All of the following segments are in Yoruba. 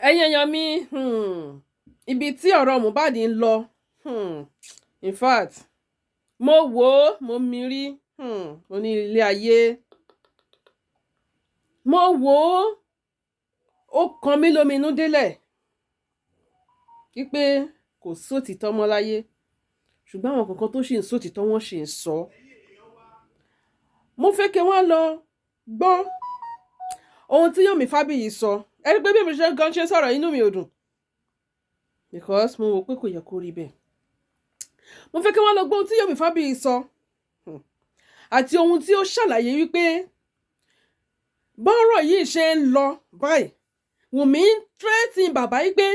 ẹ̀yin èèyàn mi ibi tí ọ̀rọ̀ Mohbad ń lọ in fact mo wò ó mo mirí mo ní ilé ayé mo wò ó kan mí lóminú délẹ̀ wípé kò sótìtọ́ mọ́ láyé ṣùgbọ́n àwọn kankan tó ṣì ń sótìtọ́ wọ́n ṣì ń sọ mo fẹ́ kí wọ́n lọ gbọ́ ohun tí Yomi Fabiyi sọ ẹ rí pé bí mi ṣe gan ṣe sọ̀rọ̀ inú mi ò dùn because mo wò pé kò yẹ kó rí bẹ́ẹ̀ mo fẹ́ kí wọ́n lọ gbọ́ ohun tí Yomi Fabiyi sọ àti ohun tí ó ṣàlàyé wípé bọ́rọ̀ yìí ṣe ń lọ báyìí Wunmi ń threaten bàbá yìí pé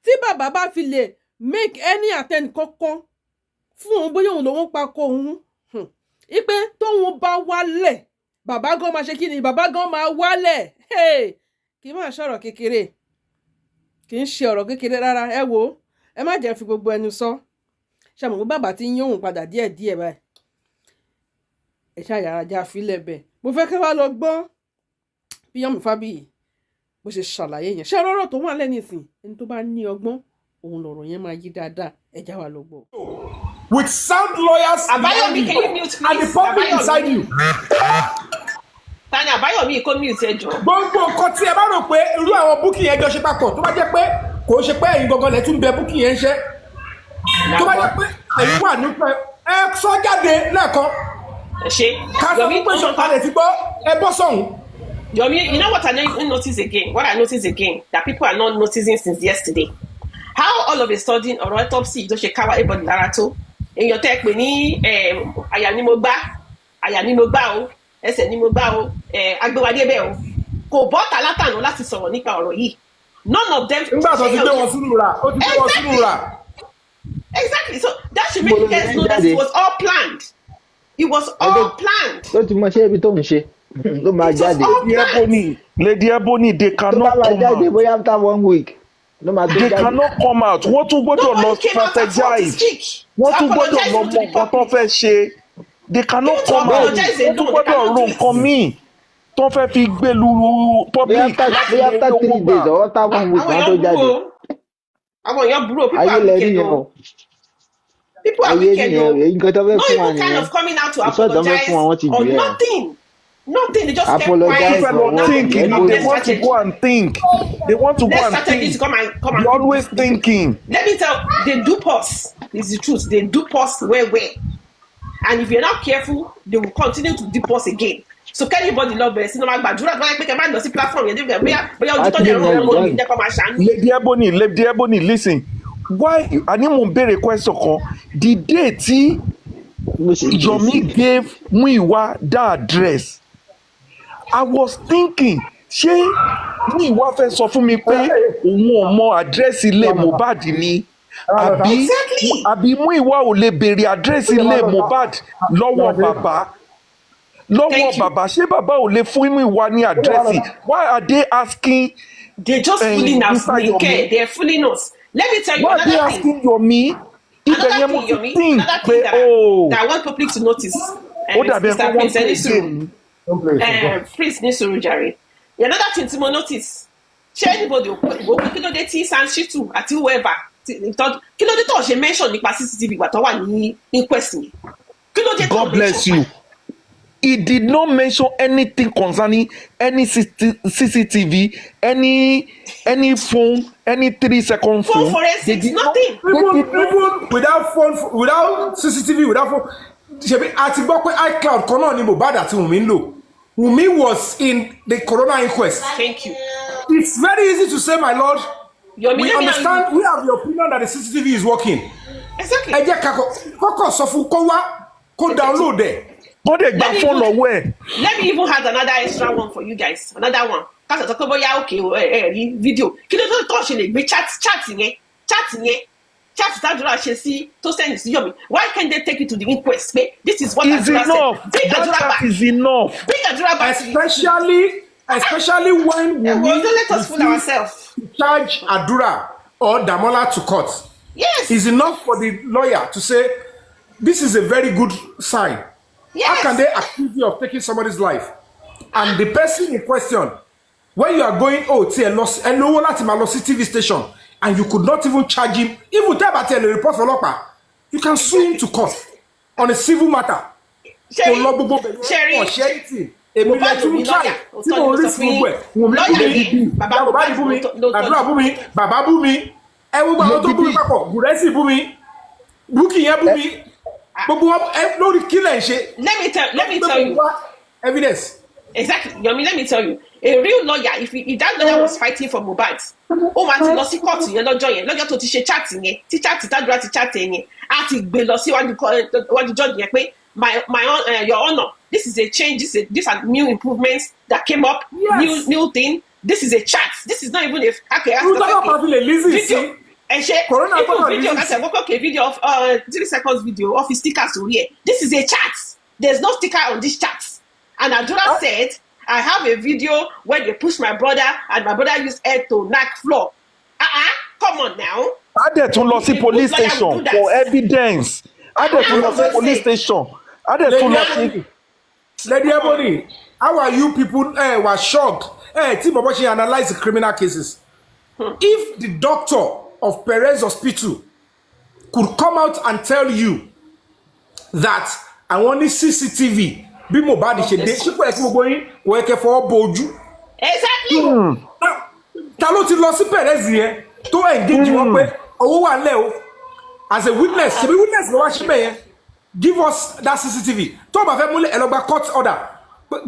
tí bàbá bá fi lè make any attempt kankan fún òun bóyá òun lòun pa kó òun wípé tóun bá wálẹ̀ bàbá gan máa ṣe kí ni bàbá gan máa wálẹ̀ kì í máa ṣọ̀rọ̀ kékeré kì í ṣe ọ̀rọ̀ kékeré rárá ẹ wò ó ẹ má jẹ́ fi gbogbo ẹnu sọ ṣàmùkú bàbá tí ń yóhùn padà díẹ̀díẹ̀ báyìí ẹ ṣàyàrá já fílẹ̀ bẹ́ẹ̀ mo fẹ́ kí wá lọ gbọ́ bí Yomi Fabiyi bó ṣe ṣàlàyé yẹn ṣé ọ̀rọ̀ tó wà lẹ́nu ìsìn ẹni tó bá ní ọgbọ́n òun lọ̀rọ̀ yẹn máa yí dáadáa ẹ já wa lọ gbọ́. With sound lawyers and the public inside you. Tani Àbáyọ̀mí kò mute ẹjọ́. Gbogbo nǹkan tí ẹ bá rò pé irú àwọn búkì yẹn jọ ṣe papọ̀ tó bá jẹ́ pé kò ṣe pé ẹ̀yin gangan lẹ tún bẹ búkì yẹn ṣe tó bá jẹ́ pé ẹ̀yin wà nípa ẹ sọ jáde lẹ́ẹ̀kan. Ṣe Yomi pé ṣọ̀kalẹ̀ ti gbọ́ ẹ bọ́ sọ̀hún. Yomi, you know what I notice again? What I notice again that people are not noticing since yesterday. How all of a sudden ọ̀rọ̀ autopsy tó ṣe káwa everybody lára tó èèyàn tẹ́ pè ní àyà ni mo gbá o ẹsẹ̀ ni mo gbá o agbéwadé bẹ́ẹ̀ o kò bọ́ tàlátànà láti sọ̀rọ̀ nípa ọ̀rọ̀ yìí none of them. nígbà tó ti gbé wọn sínú ra ó ti gbé wọn sínú ra. Exactly, so that should make you guys know that it was all planned. It was all planned. ó ti mọ ṣé ibi tó ń ṣe ló máa jáde. Lady Ebony they cannot come out. Bóyá after 1 week. They cannot come out. Wọ́n tún gbọ́dọ̀ lọ strategize. Wọ́n tún gbọ́dọ̀ lọ mọ nǹkan tó fẹ́ ṣe. They cannot come out. Wọ́n tún gbọ́dọ̀ ro nǹkan míì tó fẹ́ fi gbé lu public. Bóyá after 3 days or after 1 week wọ́n tó jáde. Àwọn èèyàn burú people are wicked o. People are wicked o. No even kind of coming out to apologize or nothing. Nothing. They just apologize. Thinking. They want to go and think. They want to go and think. You're always thinking. Let me tell. They dupe us. It's the truth. They dupe us where. And if you're not careful, they will continue to dupe us again. So can anybody love us? No matter what, platform. Lady Ebony, listen. Why? I need to be request kan. The day tí Yomi gave Muiwa that address. I was thinking, ṣé Muiwa fẹ́ sọ fún mi pé òun ò mọ àdírẹ́sì ilé Mohbad ni àbí Muiwa ò lè béèrè àdírẹ́sì ilé Mohbad lọ́wọ́ bàbá ṣé bàbá ò lè fún Muiwa ní àdírẹ́sì? Why are they asking? They're just fooling us. They're fooling us. Let me tell you another thing. Why are they asking Yomi? Another thing that I want public to notice. Mr. Prince, Prince Nisuru Jare. Another thing to notice. Share anybody who kí ló dé tí Sanshitu àti whoever kí ló dé tó ṣe mention nípa CCTV ìgbà tó wà ní inquest ni. God bless you. He did not mention anything concerning any CCTV, any phone, any 3-second phone. Forensics, nothing. Even without phone, without CCTV, without phone. Àti gbọ́ pé iCloud kan náà ni Mohbad àti Wunmi ń lò. Wunmi was in the corona inquest. Thank you. It's very easy to say, my lord. We understand. We have the opinion that the CCTV is working. Exactly. Ẹ jẹ́ kọ́kọ́ sọ fún kó wá kó download ẹ̀. But they got phone away. Let me even have another extra one for you guys. Another one. Because I talk about okay, video. Kí ló tó ṣe lè gbé chat yẹn. Chat Adura ṣe sí to send it to Yomi. Why can't they take it to the inquest? This is what is enough. That is enough. Bring Adura back. Especially when we let us fool ourselves. Charge Adura or Damola to court. Yes. It's enough for the lawyer to say this is a very good sign. Yes. How can they accuse you of taking somebody's life? And the person in question when you are going tí ẹ lówó láti máa lọ sí TV station and you could not even charge him even tẹ́ bá tẹ̀ lè report ọlọ́pàá you can sue him to court on a civil matter. kò lọ gbogbo bẹ̀rẹ̀ ọ̀ṣẹ́ ìtì èmi lè tún try tí mo rí fún gbogbo ẹ̀ wọ́n mi bú mi àdúrà bú mi bàbá bú mi ẹ gbogbo àwọn tó bú mi papọ̀ gùrẹ́sì bú mi búkì yẹn bú mi gbogbo wọn lórí kílẹ̀ ń ṣe. let me tell you evidence. Exactly, Yomi, let me tell you, a real lawyer, if that lawyer was fighting for Mohbad, ó máa ti lọ sí kóòtù yẹn lọ́jọ́ tó ti ṣe chat yẹn, tí chat tádúrà ti chat yẹn, á ti gbé lọ sí wájú judge yẹn pé your honour, this is a change, these are new improvements that came up, yes. new thing, this is a chat, this is not even a video. And video of 3 seconds video of his stickers to here. This is a chat. There's no sticker on this chat. And Adura said, I have a video where they push my brother and my brother used air to knock floor. Come on now. Adé tún lọ sí police station for evidence. Adé tún lọ sí police station. Adé tún lọ sí. Lady Ebony, how are you people were shocked? Tí bàbá ṣe analyze the criminal cases. If the doctor of Perez Hospital could come out and tell you that I want the CCTV bí Mohbad ṣe dé ṣípò ẹ̀kí gbogbo yín wọ́n ẹ̀kẹ́ fọwọ́ bo ojú. Exactly. Ta ló ti lọ sí Perez yẹn tó engage wọn pé owó wà lẹ́ o as a witness ṣebí witness ló wá síbẹ̀ yẹn give us that CCTV tó o bá fẹ́ múlẹ̀ ẹ lọ gba court order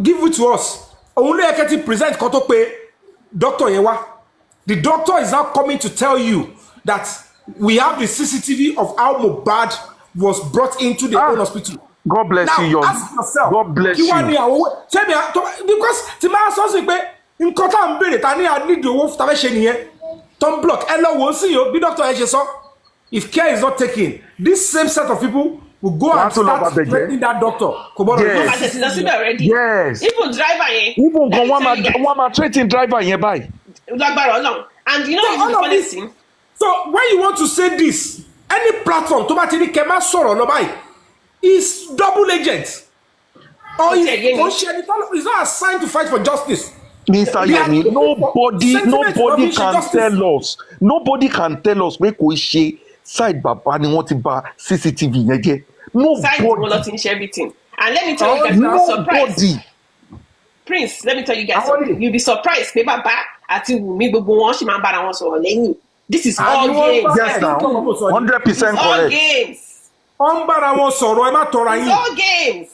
give it to us òun ló yẹ kẹ́ ti present kan tó pé doctor yẹn wá the doctor is now coming to tell you that we have the CCTV of how Mohbad was brought into the own hospital. God bless now, you, ask yourself. God bless you. Because tí máa sọ sí pé nǹkan tá à ń béèrè ta ní ànídìí owó tá a fẹ́ ṣe nìyẹn tom block ẹ lọ wò ó sí yìí bí doctor ẹ ṣe sọ if care is not taken this same set of people will go and start threatening that doctor. Yes. Even driver yẹn. Even gan wọ́n máa threaten driver yẹn báyìí. Lágbára Ọlọ́run and you know the funny thing. So when you want to say this any platform tó bá ti ní kẹ́ máa sọ̀rọ̀ lọ báyìí is double agent or is not assigned to fight for justice. Mr. Yemi, nobody can tell us. Nobody can tell us pé kò ṣe side bàbá ni wọ́n ti bà CCTV yẹn jẹ́. Side wọn lọ ti ń ṣe everything. And let me tell you guys, I'm surprised. Prince, let me tell you guys something. You'll be surprised pé bàbá àti Wunmi gbogbo wọn ṣì máa ń bára wọn sọ̀rọ̀ lẹ́yìn. This is all games. Yes, now 100% correct. All games. Wọ́n ń bára wọn sọ̀rọ̀ ẹ má tọra yín. All games.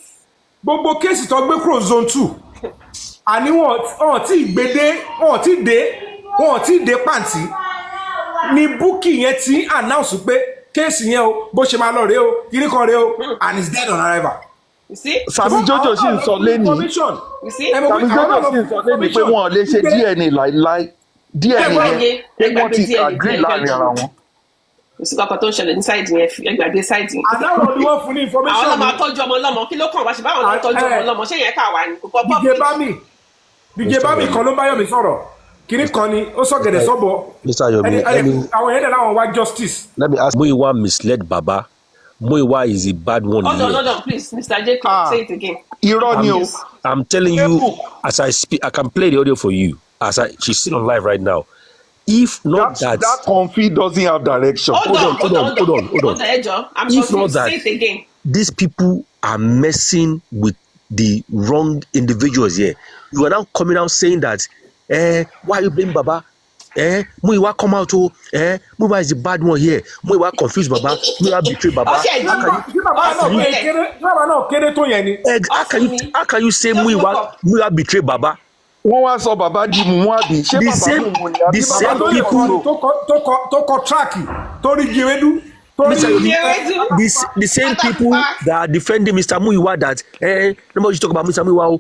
Gbogbo kéèsì tó gbé kúrò zone 2 àní wọn tí gbédé wọn tí dé pàǹtí ni Bukky yẹn ti announce pé kéèsì yẹn o bó ṣe máa lọ rèé o kiri kan rèé o and it's dead on arrival. You see? Sami Jojo sì ń sọ lẹ́nu. You see? Sami Jojo sì ń sọ lẹ́nu pé wọn ò lè ṣe DNA láíláí DNA yẹn pé wọ́n ti agree láàrin ara wọn. Kò sí kankan tó ń ṣẹlẹ̀ ní sáìdì yẹn ẹgbàgbé sáìdì yẹn. Àdáwọ̀ ni wọ́n fún ní information. Àwọn ọlọ́mọ atọ́jú ọmọ ọlọ́mọ kí ló kàn wá sí báwọn ọlọ́mọ atọ́jú ọmọ ọlọ́mọ ṣé yẹn kà wá ní kókó bọ́ọ̀bù. DJ Bami kan ló ń báyọ̀ mi sọ̀rọ̀ kiri kan ni ó sọ gẹ̀dẹ̀ sọ́bọ̀. Mr. Yomi, àwọn yẹn dẹ̀ láwọn wá justice. Let me ask, Muyiwa misled Baba. Muyiwa is a bad one. Hold on, please, Mr. Jacob, say it again. Irọ́ ni o. I'm telling you, as I speak, I can play the audio for you. She's still on live right now. If not that conflict doesn't have direction. Hold on. If not that, say it again. These people are messing with the wrong individuals here. You are now coming out saying that, why you blame Baba? Muyiwa come out, Muyiwa is the bad one here. Muyiwa confused Baba. Muyiwa betray Baba. How can you say Muyiwa betray Baba? Wọ́n wá sọ bàbá di Muhabi. Ṣé bàbá mi the same people tó kọ track tó rí Giredu. The same people that are defending Mr. Muyiwa that nobody talk about Mr. Muyiwa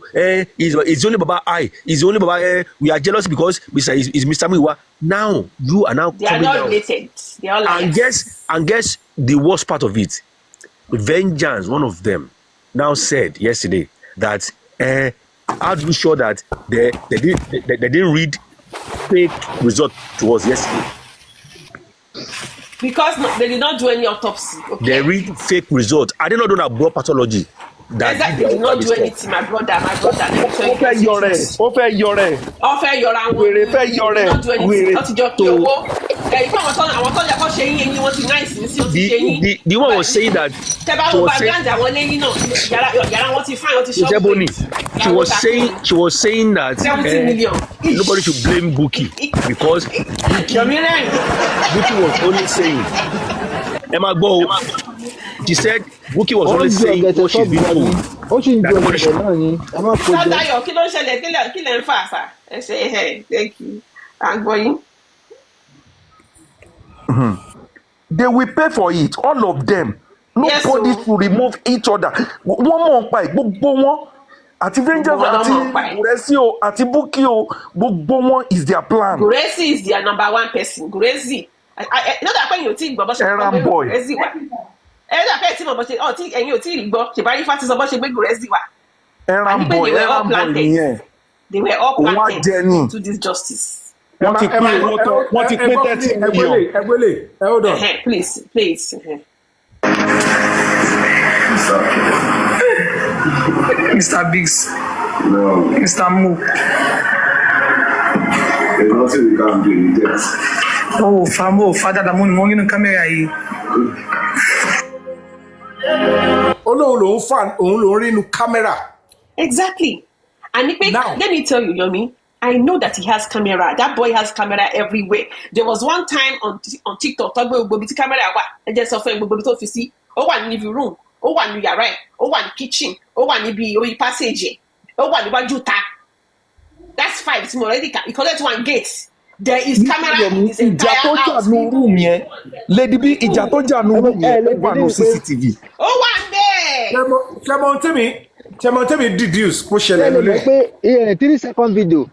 it's only Baba it's only Baba we are jealous because is Mr. Muyiwa. Now you are now they coming are not related. They are all and guess the worst part of it. Vengeance, one of them now said yesterday that how do we show that they didn't read fake result to us yesterday? Because they did not do any autopsy. Okay? They read fake result. I did not do that blood pathology. that exactly, did not do anything, my brother. Let me tell ó you fẹ́ guys yọ the rẹ̀ truth. ó fẹ́ yọ rẹ̀ Ọfẹ yọra wọn. wèrè fẹ́ yọ Did rẹ̀ not do anything. wèrè Wọ́n ti jọ kí owó. Ìpé àwọn tó yẹ kó ṣe yín eyín wọn ti náìsì ní sí ó ti ṣe yín. the one was saying that Tẹ́ bá she wo was saying background àwọn lẹ́yìn náà, yàrá wọn ti fáìn, wọn ti ṣọ́ọ̀bù. Jeboni, she was saying that 70 million. nobody should blame Buki because Buki was only saying Emma Go. She said Buki was only saying what she's been told. ó sì ń ju ọ̀gẹ̀dẹ̀ náà ni ẹ má kó jẹ. Sọ́dáyọ̀ kí ló ń ṣẹlẹ̀ kí lẹ̀ ń fà sà? Ẹ ṣe thank you. À ń gbọ́ yín. They will pay for it, all of them. Yes, Nobody so- to remove each other. Wọ́n mọ̀ ń pa ẹ̀ gbogbo wọn. Àti Rangers Gbogbo wọn àti mọ̀ ń pa ẹ̀. Guresi o àti Buki o gbogbo wọn is their plan. Guresi is their number one person. Guresi. Lọ́dà pé ẹ̀yin ò tí ì gbọ́ bọ́ ṣe Errand gbé boy. Guresi wá. Lọ́dà pé ẹ̀yin ò tí ì rí gbọ́. Ṣèbárí Fati sọ bọ́ ṣe gbé Guresi wá. Errand boy nìyẹn. They were all Òun á planted jẹ ní. to this justice. Wọ́n ti pín owó tán, wọ́n ti pín 30 million. Ẹgbẹ́lẹ̀, hold on. Please. Mr. Biggs, Mr. Mo. There's nothing we can do in death. Father, the money in the camera yìí. Olóhùn lòún fà òun lòún rí inú kámẹ́rà. Exactly. And Now- let me tell you, Yomi, I know that he has camera. That boy has camera everywhere. There was one time on TikTok, Togbo Gbogbo camera wa. I just offer Gbogbo to fi sí. Ó wà ní living room. Ó wà ní yàrá ẹ̀. Ó wà ní kitchen. Ó wà níbi orí passage ẹ̀. Ó wà níwájú ta. That's 5. It's already collect one gate. There is camera in his Ìjà entire tó jà house. ní room yẹn. Lady B, ìjà tó jà ní room yẹn ó wà ní CCTV. Ó wà there. Ṣẹmọ tẹ́mi deduce kó ẹ ṣẹlẹ̀ lè mọ̀ nílé. pé 3-second video.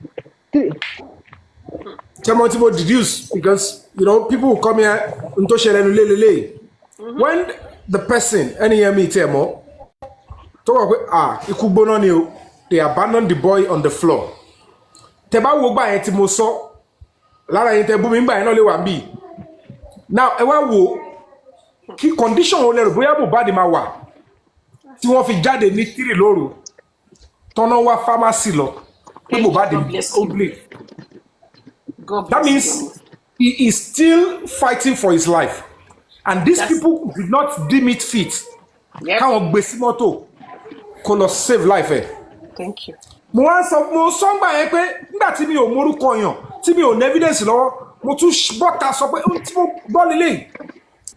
Ṣẹmọ tí mo deduce because people will come here n tó ṣẹlẹ̀ nílé lélẹ̀. When the person ẹni yẹn mi tẹ̀ mọ́ tó wà pé ikú gbóná ni o, they abandon the boy on the floor. Tẹ bá wo gbà yẹn tí mo sọ lára yẹn tẹ bú mi gbà yẹn náà lè wà ń bì. Now ẹ wá wo kí condition wo lẹ́rù bóyá Mohbad máa wà tí wọ́n fi jáde ní 3 lóru tọ́nà wá pharmacy lọ pé Mohbad God bless ó you. bleed. God That bless means you. he is still fighting for his life and these That's- people did not deem it fit Yep. káwọn gbé sí mọ́tò kó lọ save life ẹ̀. Thank you. Mo sọ ń gbà yẹn pé nígbà tí mi ò morúkọ yàn tí mi ò ní evidence lọ́wọ́ mo tún bọ́ta sọ pé tí mo gbọ́ lélẹ̀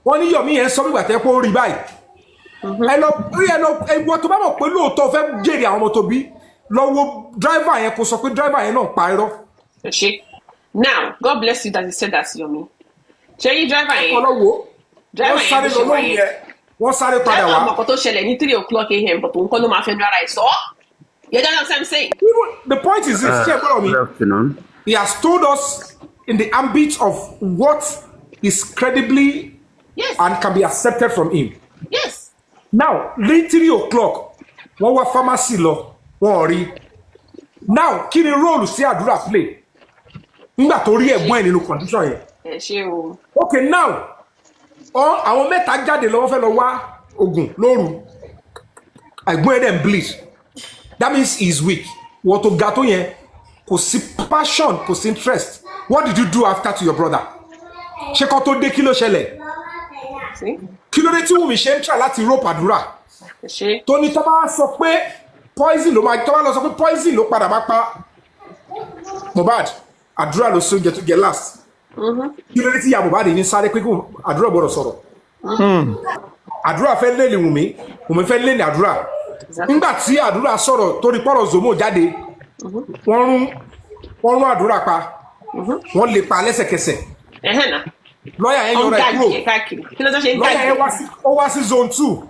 wọ́n ní Yomi yẹn sọ nígbà tẹ́ pé ó rí báyìí. Ẹ̀wọ̀n tó bá mọ̀ pé lóòótọ́ fẹ́ jèrè àwọn ọmọ tó bí lọ́wọ́ driver yẹn kó sọ pé driver yẹn náà pa irọ́. Now, God bless you that you said that, Yomi. Ṣé driver yẹn? Ọlọ́wọ́ Driver wọ́n sáré yẹn bó lọ ṣe wà lóhùn yẹn. yẹn wọ́n sáré padà Driver wá. ọmọkàn tó ṣẹlẹ̀ ní 3:00 a.m. but òun kọ́ ló máa fẹ́ nu ara ẹ̀ sọ. You know what I'm saying? The point is this, Good afternoon. he has told us in the ambit of what is credibly Yes. and can be accepted from him. Yes. Now, ní 3:00 wọ́n wá pharmacy lọ, wọ́n ò rí. Now, kí ni role sí àdúrà play? Nígbà tó rí ẹ̀gbọ́n ẹ̀ nínú condition yẹn. Ẹ ṣe o. Okay, now, àwọn mẹ́ta jáde lọ wọ́n fẹ́ lọ wá oògùn lóru. Ẹ̀gbọ́n ẹ̀ dẹ̀ ń bleed. That means he is weak. Wọ́n tó ga tó yẹn, kò sí passion, kò sí interest. What did you do after to your brother? Ṣé kó tó dé kí ló ṣẹlẹ̀? See? Kí ló dé tí Wunmi ṣe ń try láti rope àdúrà? Ẹ ṣe. Tó ní tó bá sọ pé poison ló máa tó bá lọ sọ pé poison ló padà máa pa Mohbad, àdúrà ló sọ oúnjẹ tó jẹ last. Kí ló dé tí ìyá Mohbad ní sáré pé kó àdúrà gbọ́dọ̀ sọ̀rọ̀? Àdúrà fẹ́ lé ní Wunmi fẹ́ lé ní àdúrà. Nígbà tí àdúrà sọ̀rọ̀ torí pọ́rọ̀ Zomo jáde, wọ́n rún àdúrà pa, wọ́n lè pa lẹ́sẹ̀kẹsẹ̀. Ẹ̀hẹ́n náà. Lọ́yà yẹn yọra ẹ̀ kúrò. Káàkiri. Kí ló tó ṣe ń Lọ́yà yẹn káàkiri? ó wá sí zone 2.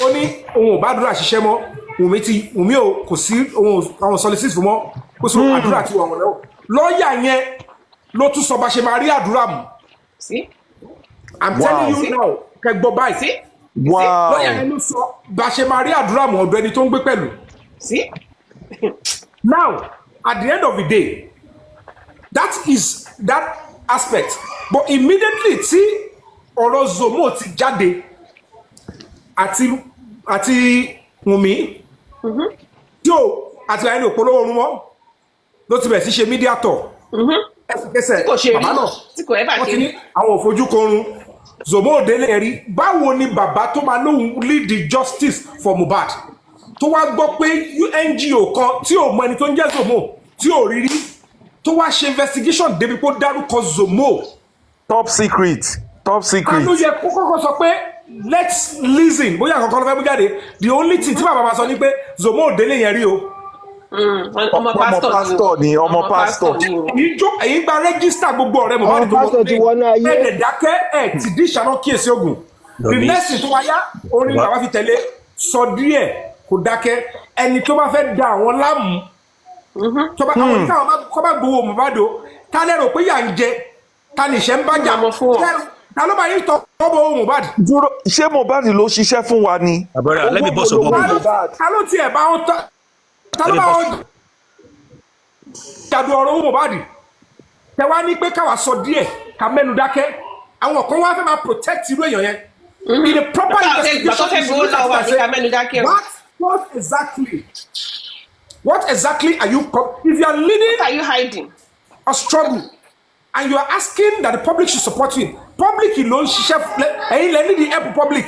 Ó ní òun ò bá àdúrà ṣiṣẹ́ mọ́. Wunmi ò kò sí àwọn solicit fún mọ́. Kó so àdúrà tí wọ́n lọ́wọ́. Lọ́yà yẹn ló tún sọ bá ṣe máa rí àdúrà mú. See? I'm telling you now, kẹgbọ́ báyìí. See? Wow. Lọ́yà yẹn ló sọ bá ṣe máa rí àdúrà mú ọ̀dọ̀ ẹni tó ń gbé pẹ̀lú. See? Now, at the end of the day, that is that aspect. But immediately tí ọ̀rọ̀ Zomo ti jáde àti Wunmi tí o àti àyẹ̀lò òpolówó orun mọ́ ló ti bẹ̀rẹ̀ sí ṣe mídíà tọ̀ ẹsẹ̀kẹsẹ̀ bàbá náà wọ́n ti ní àwọn òfojú korun Zomo Odele ẹ̀rí báwo ni bàbá tó máa lóhùn lead the justice for Mohbad tó wá gbọ́ pé NGO kan tí ò mọ ẹni tó ń jẹ́ Zomo tí ò rí rí tó wá ṣe investigation débi pé ó dárúkọ Zomo. top secret. àló yẹ kó kọ́kọ́ sọ pé let's listen bóyá àkọ́kọ́ ló fẹ́ mú jáde the only thing tí bàbá máa sọ ni pé Zomo Odele yẹn rí o. ọmọ pásítọ̀ ni ọmọ pásítọ̀. èyí gba rẹ́gísítà gbogbo ọ̀rẹ́ Mohbad tó wọlé ẹ̀ẹ́dẹ̀ dákẹ́ ẹ̀ ti dí ìṣáná kíyèsí ogun the next thing tó wáyá orin bàbá fi tẹ̀lé sọ díẹ̀ kò dákẹ́ ẹni tó bá fẹ́ da àwọn láàmú tó bá àwọn táwọn kọ́ bá gbowó Mohbad o ta lẹ́rọ pé yà ń jẹ ta ní ìṣẹ́ ń bàjá ta ló bá yín tọ́ owó Mohbad. dúró ṣé Mohbad ló ṣiṣẹ́ fún wa ni. àbúrò let me bọ́ sọ̀bọ̀. ta ló tiẹ̀ bá wọn tọ́ ta ló bá wọn jàdù ọ̀rọ̀ owó Mohbad tẹ wá ní pé káwa sọ díẹ̀ ká mẹ́nu dákẹ́ àwọn kan wá fẹ́ máa protect irú èèyàn yẹn. in a proper investigation what exactly are you if you are leading what are you hiding a struggle and you are asking that the public should support you public ló ń ṣiṣẹ́ ẹ̀yin lẹ́ni the help public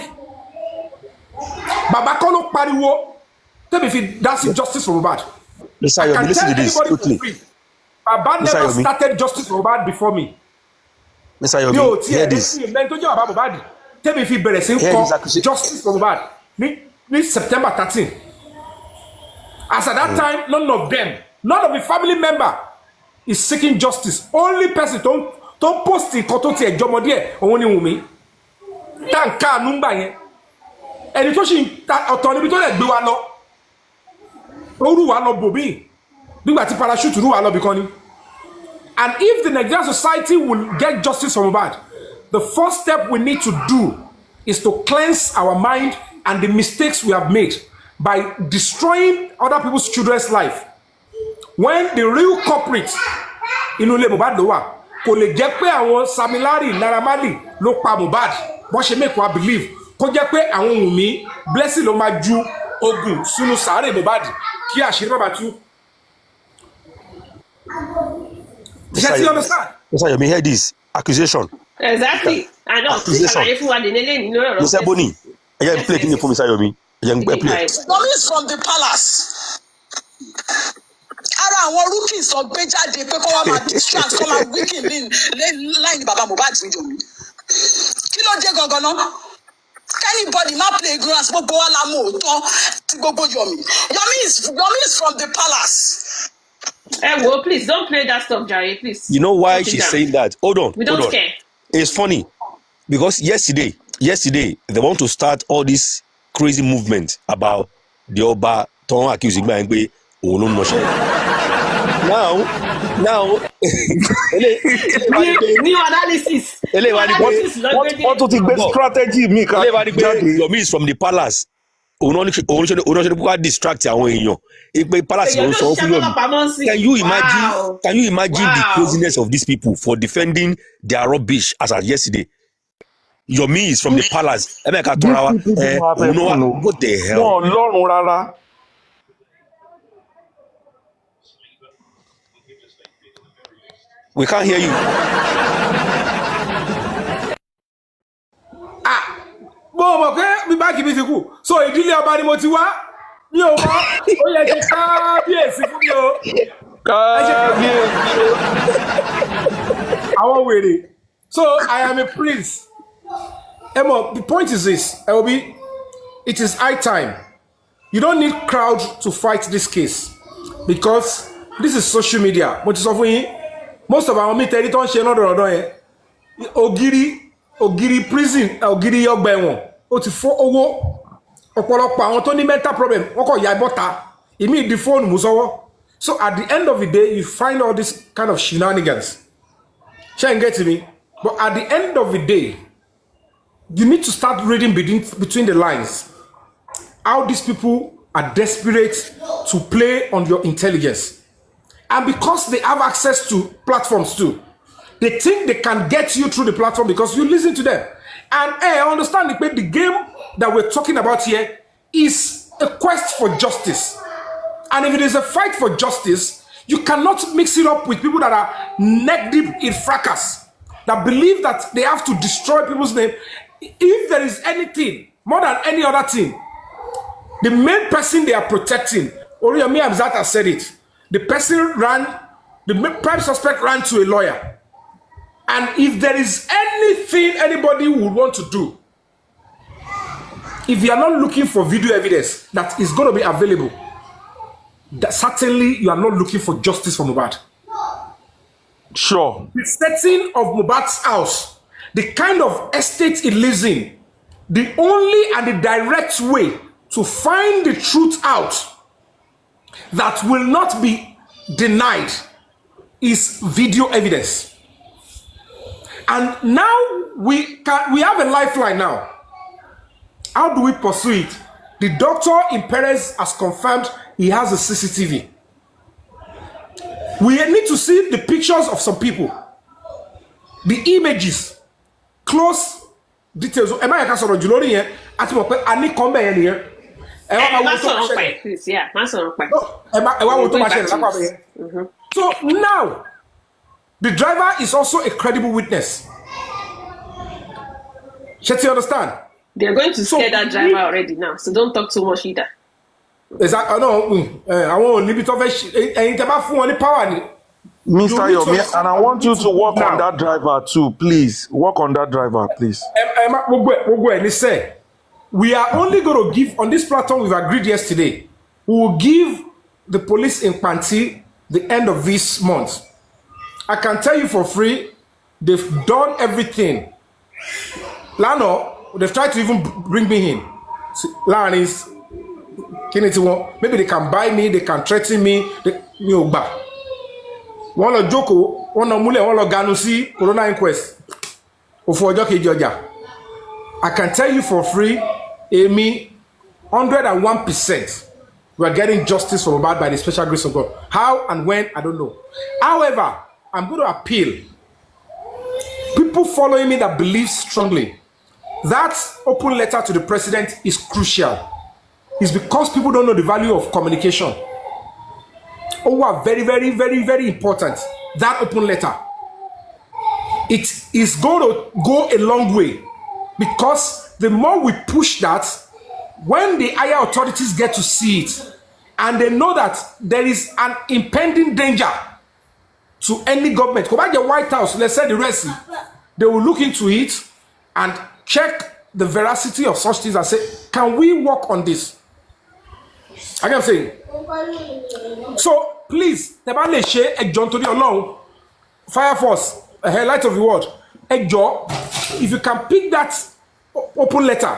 bàbá kọ́ ló pariwo tẹ́bi fi dá sí justice for Mohbad. Mr. Yomi, listen to this quickly. Baba never started justice for Mohbad before me. Mr. Yomi, hear this. Tẹ́mi fi bẹ̀rẹ̀ sí kọ justice for Mohbad ní September 13. As at that time, none of the family member is seeking justice. Only person tó post nǹkan tó tiẹ̀ jọmọdé ẹ̀ òun ni Wunmi. Táǹkà nùgbà yẹn. Ẹni tó ṣì ọ̀tọ̀ níbi tó lè gbé wa lọ. Ó rú wa lọ bòbí. Nígbà tí parachute rú wa lọ bìkan ni. And if the Nigerian society will get justice for Mohbad, the first step we need to do is to cleanse our mind and the mistakes we have made by destroying other people's children's life. When the real culprit inú ilé Mohbad ló wà, kò lè jẹ́ pé àwọn Samilari Naira Marley ló pa Mohbad, bọ́n ṣe make wa believe, kó jẹ́ pé àwọn Wunmi Blessing ló máa ju ogun sínú sàárè Mohbad kí àṣírí bàbá tú. Yes, you understand? Mr. Yomi, hear this accusation. Exactly. I know. Accusation. Mr. Boni, I can play for Mr. Yomi. Play. Yomi is from the palace. Ara àwọn rookies sọ gbé jáde pé kó wá máa distract kó máa weaken line Baba Mohbad ní Yomi. Kí ló dé gangan náà? Anybody ma play grass gbogbo wa la mọ̀ òótọ́ ti gbogbo Yomi. Yomi is from the palace. Hey, well, please don't play that stuff, Jare. Please. You know why she's saying that? Hold on. We don't care. It's funny because yesterday they want to start all this crazy movement about the Oba Ton accusing me now new analysis. What to think best strategy me can Yomi is from the palace. Onoṣẹ́ distract àwọn èèyàn ìpè palace ló ń sọ fún Yomi. Can you imagine the craziness of these people for defending their rubbish as at yesterday? Yomi is from the palace. Emeka Torawa what the hell? No, Ọlọ́run rárá. We can't hear you. Mo mọ̀ pé mi bá kì í fi kú so ìdílé ọba ni mo ti wá mi ò mọ̀ ó yẹ kí kábíyèsí fún mi o kábíyèsí àwọn wèrè so I am a prince Emo, the point is this Eobi, it is high time you don't need crowd to fight this case because this is social media mo ti sọ fún yín most of our military tó ń ṣe lọ́dọọdọ yẹn ògiri prison ògiri ọgbà ẹ̀wọ̀n ó ti fọ́ owó ọ̀pọ̀lọpọ̀ àwọn tó ní mental problem wọ́n kọ̀ ya bọ́ta ìmí ìdí fóònù mú sọ́wọ́ so at the end of the day you find all this kind of shenanigans ṣé ń get me but at the end of the day you need to start reading between the lines how these people are desperate to play on your intelligence and because they have access to platforms too. They think they can get you through the platform because you listen to them. And I understand the game that we're talking about here is a quest for justice. And if it is a fight for justice, you cannot mix it up with people that are neck deep in fracas, that believe that they have to destroy people's name. If there is anything more than any other thing, the main person they are protecting, Oriyomi Hamzat has said it, the prime suspect ran to a lawyer. And if there is anything anybody would want to do, if you are not looking for video evidence that is going to be available, that certainly you are not looking for justice for Mohbad. Sure. The setting of Mohbad's house, the kind of estate it lives in, the only and the direct way to find the truth out that will not be denied is video evidence. And now we have a lifeline now. How do we pursue it? The doctor in Perez has confirmed he has a CCTV. We need to see the pictures of some people, the images, close details. Am I sort of Julori here? At my point, I need come here here. So now, the driver is also a credible witness. Should you understand? They're going to scare that driver already now, so don't talk too much either. Exactly. No, I won't leave it over. Power. Mr. Yomi, and I want you to work on that driver too, please. Work on that driver, please. We are only going to give, on this platform we've agreed yesterday, we will give the police in Panti the end of this month. I can tell you for free, they've done everything. Lano, they've tried to even bring me in. Lano is, maybe they can buy me, they can threaten me. One of Joko, one of Mule, one of Ganusi, Corona inquest. I can tell you for free, Amy, 101%, we are getting justice for Mohbad by the special grace of God. How and when, I don't know. However, I'm going to appeal. People following me that believe strongly that open letter to the president is crucial. It's because people don't know the value of communication. Very, very, very, very important. That open letter. It is going to go a long way, because the more we push that, when the higher authorities get to see it and they know that there is an impending danger to any government, go back to the White House, let's say the rest, they will look into it and check the veracity of such things and say, can we work on this? I can say. So please, Fire Force, a highlight of the world, if you can pick that open letter,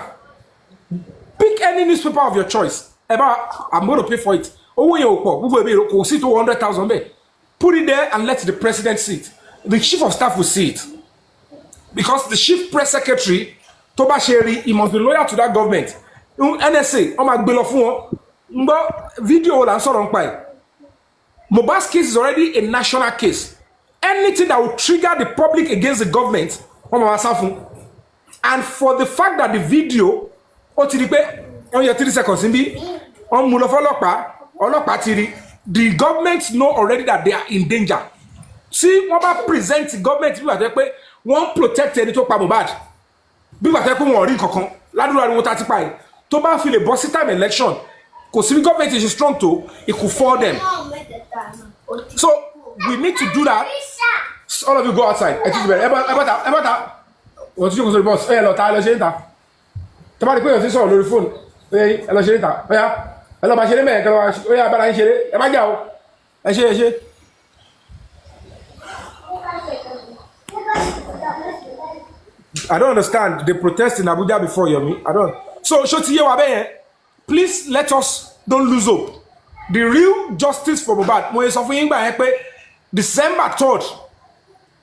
pick any newspaper of your choice. I'm going to pay for it. We'll see 200,000. Put it there and let the president see it. The chief of staff will see it. Because the chief press secretary, Toba Sheri, he must be loyal to that government. NSA, video Mohbad's case is already a national case. Anything that will trigger the public against the government, and for the fact that the video, on your 30 seconds, the government know already that they are in danger. See, what present the government, won't protect any to Mohbad. To ba feel a bossy time election, because the government is strong too, it could fall them. So we need to do that. All of you go outside. What's your boss? Hey, hello, Tyler Shenta. Tomorrow, go on the phone. Hey, hello, Shenta. Hello, my share, man. Oh, yeah, but I share. Am I go? I share. I don't understand. They protest in Abuja before you, I don't. So, please let us don't lose hope. The real justice for Mohbad, December 3rd,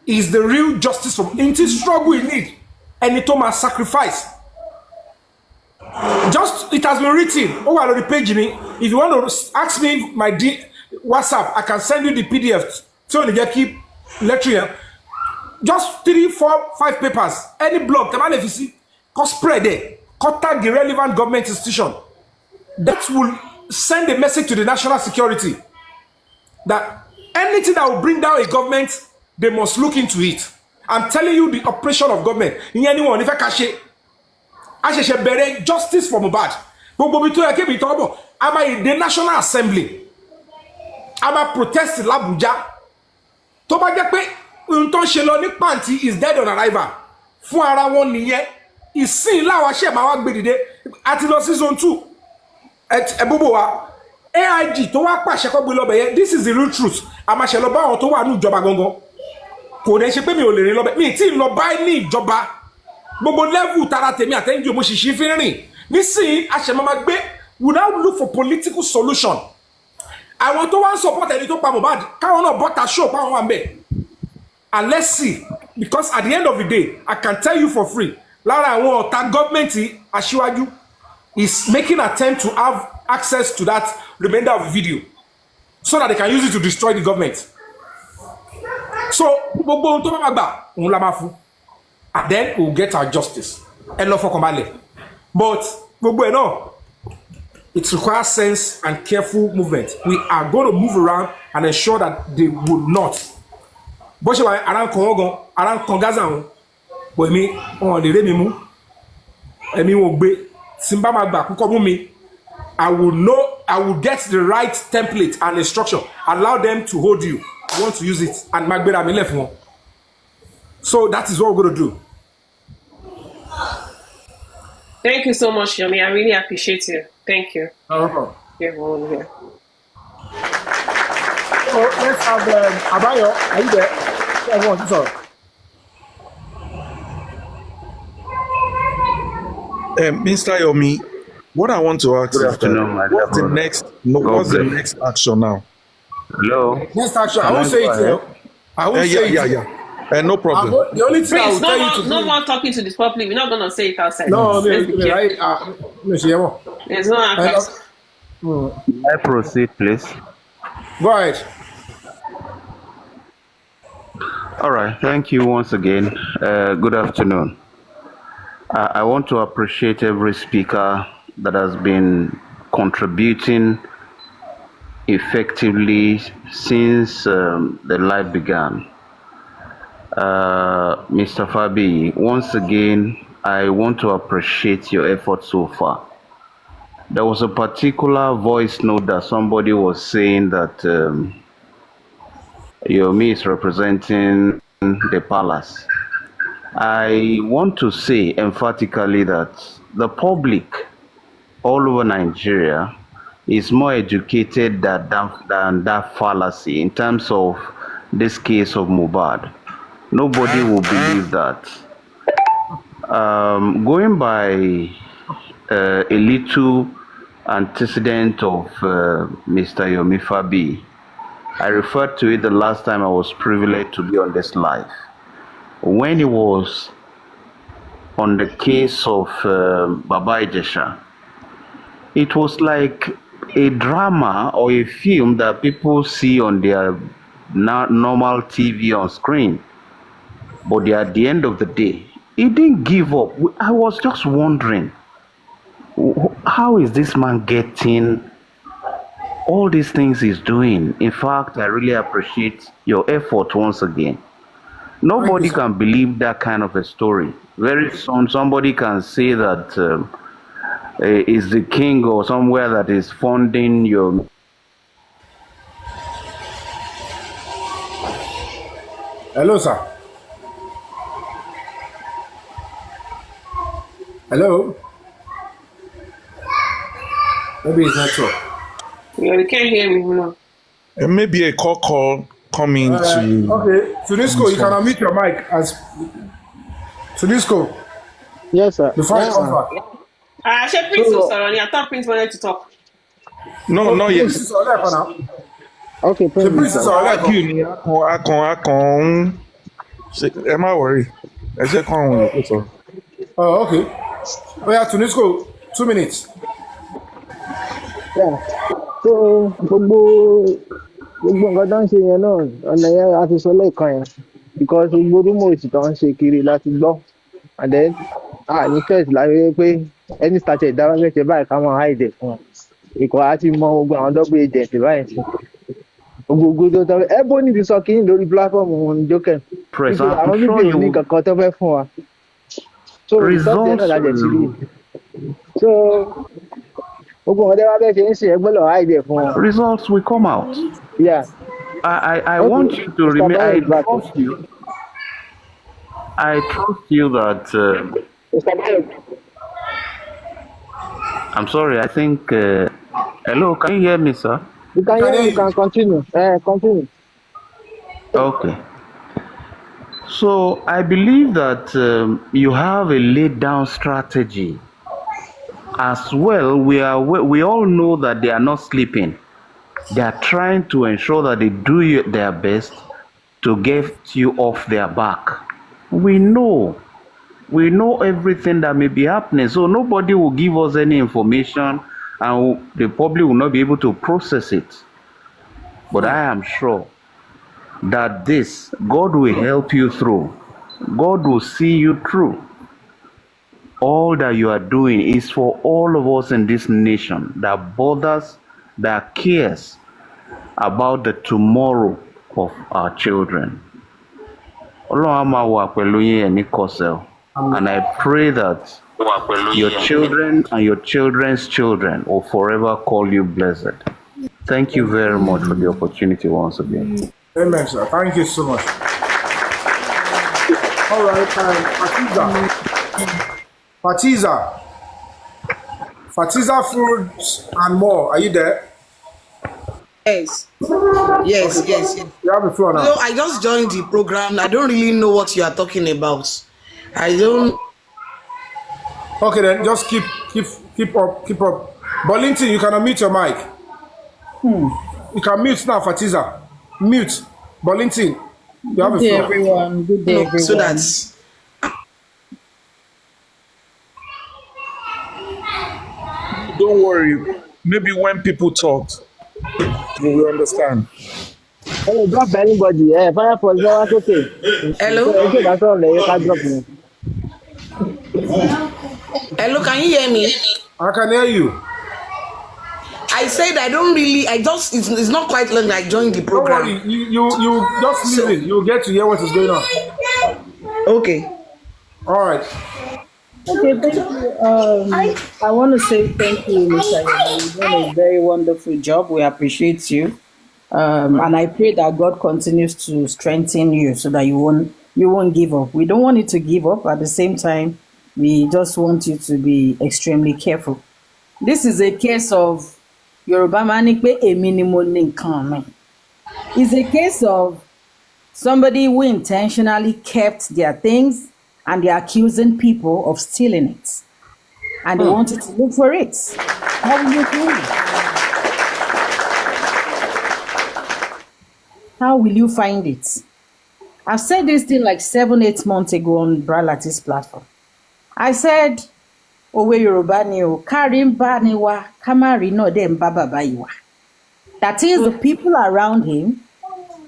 is the real justice for in this struggle we need. And it must sacrifice. Just, it has been written. Oh, I know the page. If you want to ask me my WhatsApp, I can send you the PDF. So you get keep lecturing. Just 3, 4, 5 papers. Any blog, can spread it. Contact the relevant government institution. that will send a message to the national security that anything that will bring down a government, they must look into it. I'm telling you the operation of government. In anyone, if I can share, I should bear justice for Mohbad. I'm in the National Assembly. I'm a protest in Abuja. Tó bá jẹ́ pé ohun tó ń ṣe lọ ní pàǹtí is dead on arrival. Fún ara wọn nìyẹn. Ìsìn láwa ṣe máa wá gbé dìde. Àti lọ sí zone 2. Ẹ̀bùbù wa. AIG tó wá pàṣẹ kó gbé lọ́bẹ̀ yẹn. This is the real truth. A máa ṣe lọ bá àwọn tó wà ní ìjọba gangan. Kò dẹ̀ ṣe pé mi ò lè rìn lọ́bẹ̀. Mi tí ì lọ bá ní ìjọba. Gbogbo level tara tèmi àtẹ́yìnjú mo ṣìṣì fi rìn. Nísìnyí a ṣe máa gbé. We now look for political solution. I want to support ẹni tó pa Mohbad. Káwọn náà bọ́ta show pa wọn wà ńbẹ̀. And let's see, because at the end of the day, I can tell you for free, lára àwọn ọ̀tá gọ́ọ̀mẹ̀ntì aṣíwájú is making attempt to have access to that remainder of the video so that they can use it to destroy the government. So gbogbo ohun tó bá máa gbà òun la máa fún. And then we will get our justice. Ẹ lọ fọkàn balẹ̀. But gbogbo ẹ̀ náà, it requires sense and careful movement. We are going to move around and ensure that they would not. Bó ṣe wà around Kongogan, around Kongaza wọn, bọ̀ èmi wọn lè ré mi mú. Èmi wọn gbé. Tí n bá máa gbà kúkọ́ mú mi, I will get the right template and instruction. Allow them to hold you. You want to use it and máa gbéra mi lẹ̀ fún wọn. So that is what we're going to do. Thank you so much, Yomi. I really appreciate you. Thank you. No problem. Everyone here. So let's have Abayo. Are you there? Everyone, sorry. Mr. Yomi, what I want to ask is what's the next action now? Hello. Next action. I won't say it. I won't say it. Yeah. No problem. The only thing I will Please, tell you to no do. more talking to this public. We're not going to say it outside. No, Let's be careful. right. There's no access. I proceed, please. Go ahead. All right. Thank you once again. Good afternoon. I want to appreciate every speaker that has been contributing effectively since the live began. Mr. Fabi, once again, I want to appreciate your effort so far. There was a particular voice note that somebody was saying that Yomi is representing the palace. I want to say emphatically that the public all over Nigeria is more educated than that fallacy in terms of this case of Mohbad. Nobody will believe that. Going by a little antecedent of Mr. Yomi Fabi, I referred to it the last time I was privileged to be on this live. When he was on the case of Baba Ijesha, it was like a drama or a film that people see on their normal TV on screen. But at the end of the day, he didn't give up. I was just wondering, how is this man getting all these things he's doing? In fact, I really appreciate your effort once again. Nobody can believe that kind of a story. Very soon, somebody can say that is the king or somewhere that is funding your... Hello, sir. Hello? Maybe it's not true. Yeah, we can't hear me now. And maybe a call coming to... Okay, Tunisco, you can unmute your mic. As Tunisco, Yes, sir. before I Yes, come sir. back. Actually, Prince was sorry. I thought Prince wanted to talk. No, not yet. This is all right for now. Okay, The praise priest is God. all right. Am I worried? I just can't. Oh, okay. Oh, yeah, Tunisco, 2 minutes. Yeah. So gbogbo nǹkan tó ń ṣe yẹn náà ọ̀nà yẹn a ti sọ lẹ́ẹ̀kan yẹn because gbogbo rúmọ̀ òsì tó ń ṣe kiri láti gbọ́ and then a ní first láyé pé any started dáwọ́ fẹ́ báyìí ká máa hide ẹ̀ fún wọn ìkọ̀ àti mọ gbogbo àwọn double agent báyìí sí gbogbo tó tọ́ Ebony ti sọ kínní lórí platform wọn jókè Press, wípé àwọn I'm sure fídíò ní you kankan tó fẹ́ fún wa so ìtọ́jú ẹ̀ náà lájẹ̀ sí rí so gbogbo ọ̀dẹ́ wa bẹ́ẹ̀ ṣe ń ṣe ẹgbẹ́ lọ hide ẹ̀ fún wọn. results will come out. Yeah. I Okay. want you to Mr. remain. I Bayo, trust you. I trust you that. Mr. Bayo. I'm sorry. I think. Hello, can you hear me, sir? You can hear me, you can continue. Continue. Okay. So I believe that you have a laid down strategy. As well, we all know that they are not sleeping. They are trying to ensure that they do their best to get you off their back. We know everything that may be happening. So nobody will give us any information and the public will not be able to process it. But I am sure that God will help you through. God will see you through. All that you are doing is for all of us in this nation that bothers, that cares about the tomorrow of our children. And I pray that your children and your children's children will forever call you blessed. Thank you very much for the opportunity once again. Amen, sir. Thank you so much. All right, Fatiza Foods and More. Are you there? Yes. Yes. You have the floor now. No, I just joined the program. I don't really know what you are talking about. I don't. Okay, then just keep up. Bolinton, you can unmute your mic. You can mute now, Fatiza. Mute. Bolinton, you have the floor. Everyone. Good day, everyone. So that's. Don't worry. Maybe when people talk, you will understand. Hello, drop anybody. Fire for zero, okay. Hello? That's all. You can drop me. Hello, can you hear me? I can hear you. I said I don't really. It's not quite long. I joined the Don't program. worry. You just listen. You'll get to hear what is going on. Okay. All right. Okay, thank you. I want to say thank you, Mr. Yomi. You've done a very wonderful job. We appreciate you. And I pray that God continues to strengthen you so that you won't give up. We don't want you to give up. At the same time, we just want you to be extremely careful. This is a case of Yoruba Manipe Eminimo. It's a case of somebody who intentionally kept their things and they're accusing people of stealing it. And they want you to look for it. How will you find it? How will you find it? I've said this thing like 7-8 months ago on Bralatis platform. I said, Owe Yoruba ni o, Karimba ni wa, Kamari no dem baba bayiwa. That is, the people around him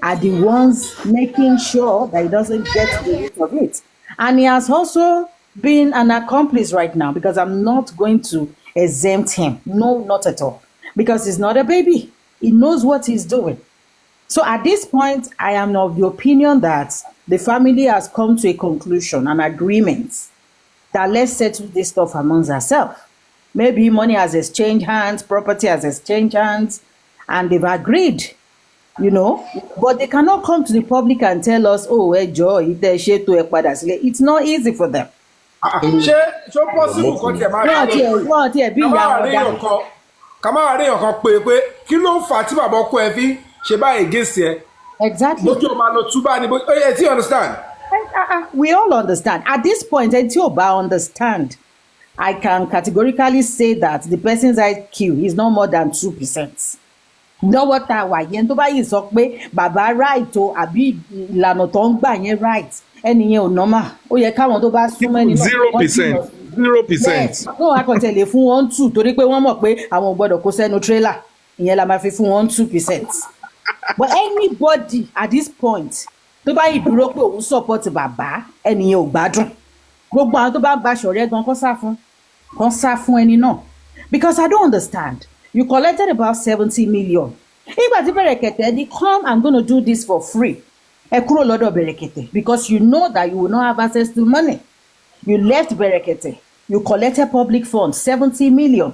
are the ones making sure that he doesn't get the root of it. And he has also been an accomplice right now, because I'm not going to exempt him. No, not at all. Because he's not a baby. He knows what he's doing. So at this point, I am of the opinion that the family has come to a conclusion, an agreement, that let's settle this stuff amongst ourselves. Maybe money has exchanged hands, property has exchanged hands, and they've agreed. But they cannot come to the public and tell us, oh, joy, it's not easy for them. Possible Exactly. You understand? We all understand. At this point, until I understand, I can categorically say that the person's IQ is no more than 2%. No what I want. Yen tó bá yìí sọ pé bàbá right o àbí ìlànà tó ń gbà yẹn right. Ẹni yẹn ò normal. Ó yẹ káwọn tó bá súnmọ́ ẹni náà. 0%. No, I can tell you fún 1-2 torí pé wọ́n mọ̀ pé àwọn ò gbọ́dọ̀ kó sẹ́nu trailer. Ìyẹn la máa fi fún 1-2%. But anybody at this point tó bá yìí dúró pé òun support bàbá, ẹni yẹn ò gbádùn. Gbogbo àwọn tó bá gba ṣọ̀rẹ́ gan kó sá fún. kan sá fún ẹni náà because I don't understand you collected about 70 million nígbà tí Bẹ̀rẹ̀kẹ̀tẹ̀ ní come I'm gonna do this for free ẹ kúrò lọ́dọ̀ Bẹ̀rẹ̀kẹ̀tẹ̀ because you know that you will not have access to money you left Bẹ̀rẹ̀kẹ̀tẹ̀ you collected public funds 70 million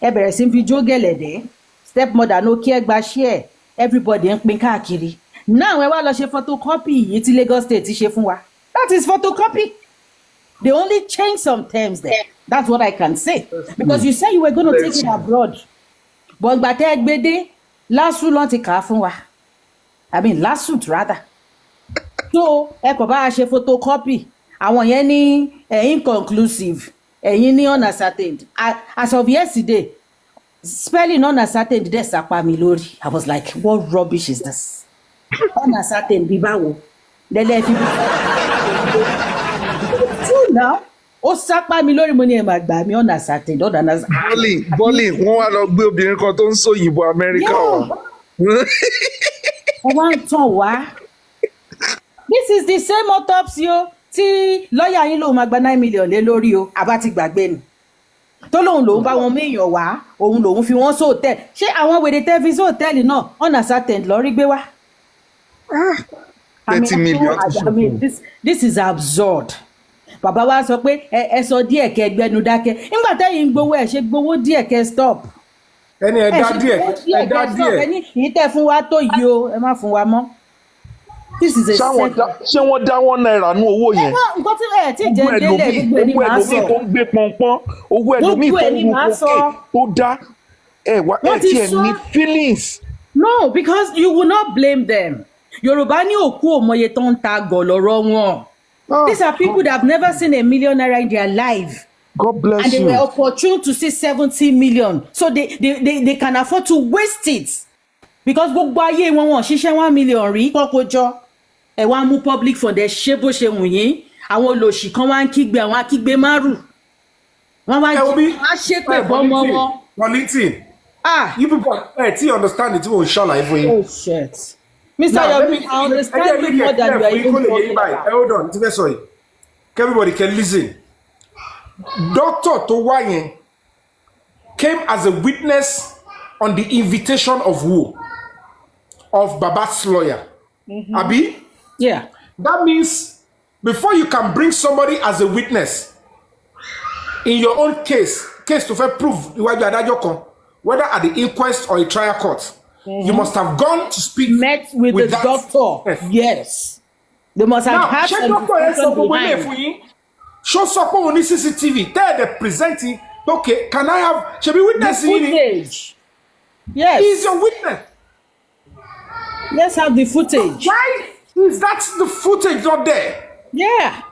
ẹ bẹ̀rẹ̀ sí fi jó gẹ̀lẹ̀dẹ́ stepmother no kí ẹ gba share everybody ń pín káàkiri now ẹ wá lọ ṣe photocopy yìí tí Lagos State ṣe fún wa that is photocopy they only change some terms there that's what I can say because you said you were going to take it abroad but gbà tẹ́ ẹ gbé dé lásù lọ́n ti kà á fún wa I mean lawsuit rather so ẹ kò bá a ṣe photocopy àwọn yẹn ní inconclusive ẹ̀yin ní unascertained as of yesterday spelling unascertained dẹ̀ sapa mi lórí I was like what rubbish is this unascertained bí báwo lẹ́lẹ́ fi bí true now ó sapa mi lórí mo ní ẹ̀ máa gbà mí unascertained bọ́lì wọ́n wá lọ gbé obìnrin kan tó ń sòyìnbó Amẹ́ríkà wá. wọ́n wá ń tàn wá this is the same autopsy o tí lọ́ọ̀yà yín lòun máa gba 9 million lé lórí o àbá ti gbàgbé ni tó lòun bá wọn méèyàn wá òun lòun fi wọ́n sóòtẹ́ẹ̀lì ṣé àwọn wèrè tẹ́fí sóòtẹ́ẹ̀lì náà unascertained lọ́rí gbé wá. 30 million. I mean, this is absurd. Bàbá wa sọ pé ẹ sọ díẹ̀ kẹ́ gbẹnu dákẹ́ nígbà tẹ́yìn gbowó ẹ̀ ṣe gbowó díẹ̀ kẹ́ stop. ẹni ẹ dá díẹ̀ ẹ dá díẹ̀. ẹni kì í tẹ̀ fún wa tó yìí o ẹ má fún wa mọ́. This is a ṣé wọ́n dá $1 nú owó yẹn. nǹkan tí ẹ ti jẹ́ délé gbogbo ẹni máa sọ. owó ẹlòmíì tó ń gbé pọnpọ́n owó ẹlòmíì tó ń wo kókè tó dá ẹ tiẹ̀ ní feelings. No, because you will not blame them. Yorùbá ní òkú òmọye tó ń ta gọ̀lọ̀rọ̀ wọn. These are people that have never seen a million naira in their life. God bless and you. And they were opportune to see 70 million. So they can afford to waste it. Because gbogbo ayé wọn ṣiṣẹ́ 1 million rí kọ́kọ́jọ́. Ẹ wá mú public fund ẹ ṣe bó ṣe wù yín. Àwọn olòṣì kan wá ń kígbe àwọn akígbe márùn. Wọ́n wá ṣépè bọ́mọ wọn. Wọ́lítì. You people understand it when ṣàlàyé fún yín. Oh shit. Mr. Yomi, I understand you more than you are even talking about. Hold on, sorry. Everybody can listen. Dr. Towayen came as a witness on the invitation of who? Of Baba's lawyer. Abi? Yeah. That means before you can bring somebody as a witness in your own case to prove whether at the inquest or a trial court, you must have gone to speak with the that doctor. Yes. They must have had some discussion behind. Show support on CCTV. They're presenting. Okay, can I have? Should be witness the footage? Yes. He's your witness. Let's have the footage. Why is that the footage not there? Yeah.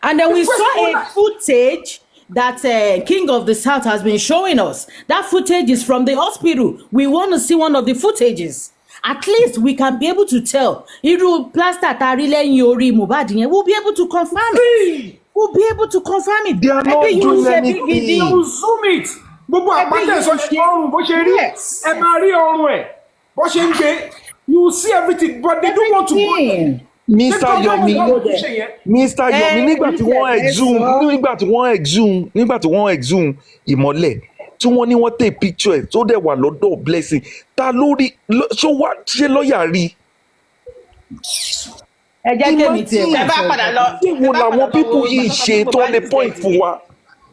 And then we saw a footage that King of the South has been showing us. That footage is from the hospital. We want to see one of the footages. At least we can be able to tell. Iru plaster tari lẹ́yìn orí Mohbad yẹn. We'll be able to confirm it. We'll be able to confirm it. They are not doing anything. You zoom it. Gbogbo àpáta ẹ̀sọ́ ṣe ọrùn bó ṣe rí. Ẹ máa rí ọrùn ẹ̀. Bó ṣe ń gbé. You will see everything, but they don't want to go there. Mr. Yomi, nígbà tí wọ́n exhume ìmọ́lẹ̀ tí wọ́n ní wọ́n take picture ẹ̀ tó dẹ̀ wà lọ́dọ̀ Blessing ta lórí ṣé lọ́ọ̀yà rí. ẹ jẹ́ kémi tiẹ̀ ẹ bá padà lọ. ìwọ làwọn pípù yìí ṣe tó lè point fún wa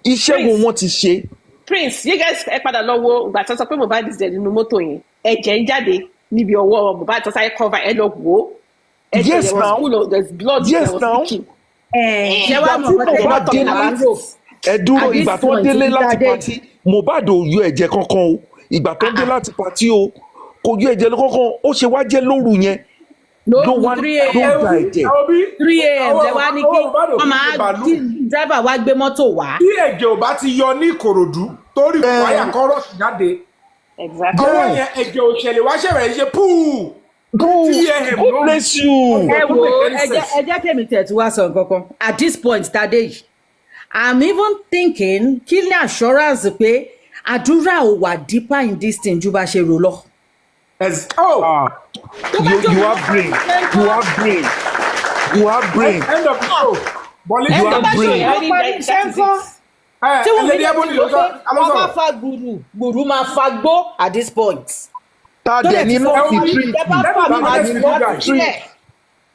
iṣẹ́ wo wọ́n ti ṣe. Prince you guys ẹ padà lọ wo ìgbà tó sọ pé Mohbad is dead nínú mọ́tò yẹn ẹ̀jẹ̀ ń jáde níbi ọwọ́ Mohbad tó sáré cover ẹ lọ wò ó. Yes, now. There's blood. Yes, now. Ẹ dúró ìgbà tó délé láti pàtí Mohbad ò yọ ẹ̀jẹ̀ kankan o ìgbà tó dé láti pàtí o kò yọ ẹ̀jẹ̀ kankan ó ṣe wá jẹ́ lóru yẹn. ló wá 3 a.m. lẹ wá ní kí wọ́n máa kí driver wá gbé mọ́tò wá. Bí ẹ̀jẹ̀ ò bá ti yọ ní Ìkòròdú torí wáyà kan rọ̀ jáde. Ọwọ́ yẹn ẹ̀jẹ̀ ò ṣẹlẹ̀ wá ṣẹ̀rẹ̀ ṣe púù. God bless you. ẹ jẹ́ kí èmi tẹ̀ tí wá sọ nǹkan at this point tade yìí I'm even thinking kí ni assurance pé àdúrà ò wà deeper in this thing ju bá ṣe rò lọ. You have brain. End of the show. You have brain. tí Wunmi Lady dẹ̀ Ebony ti rò ló sọ, pé aló wọ́n bá sọ̀rọ̀. fa gbùrù máa fa gbó at this point. ta tó dẹ̀ dẹ̀ ti ní sọ nọ́ọ̀sì fún treat. ẹ bá fà mí máa jù lọ́ọ̀tì sílẹ̀.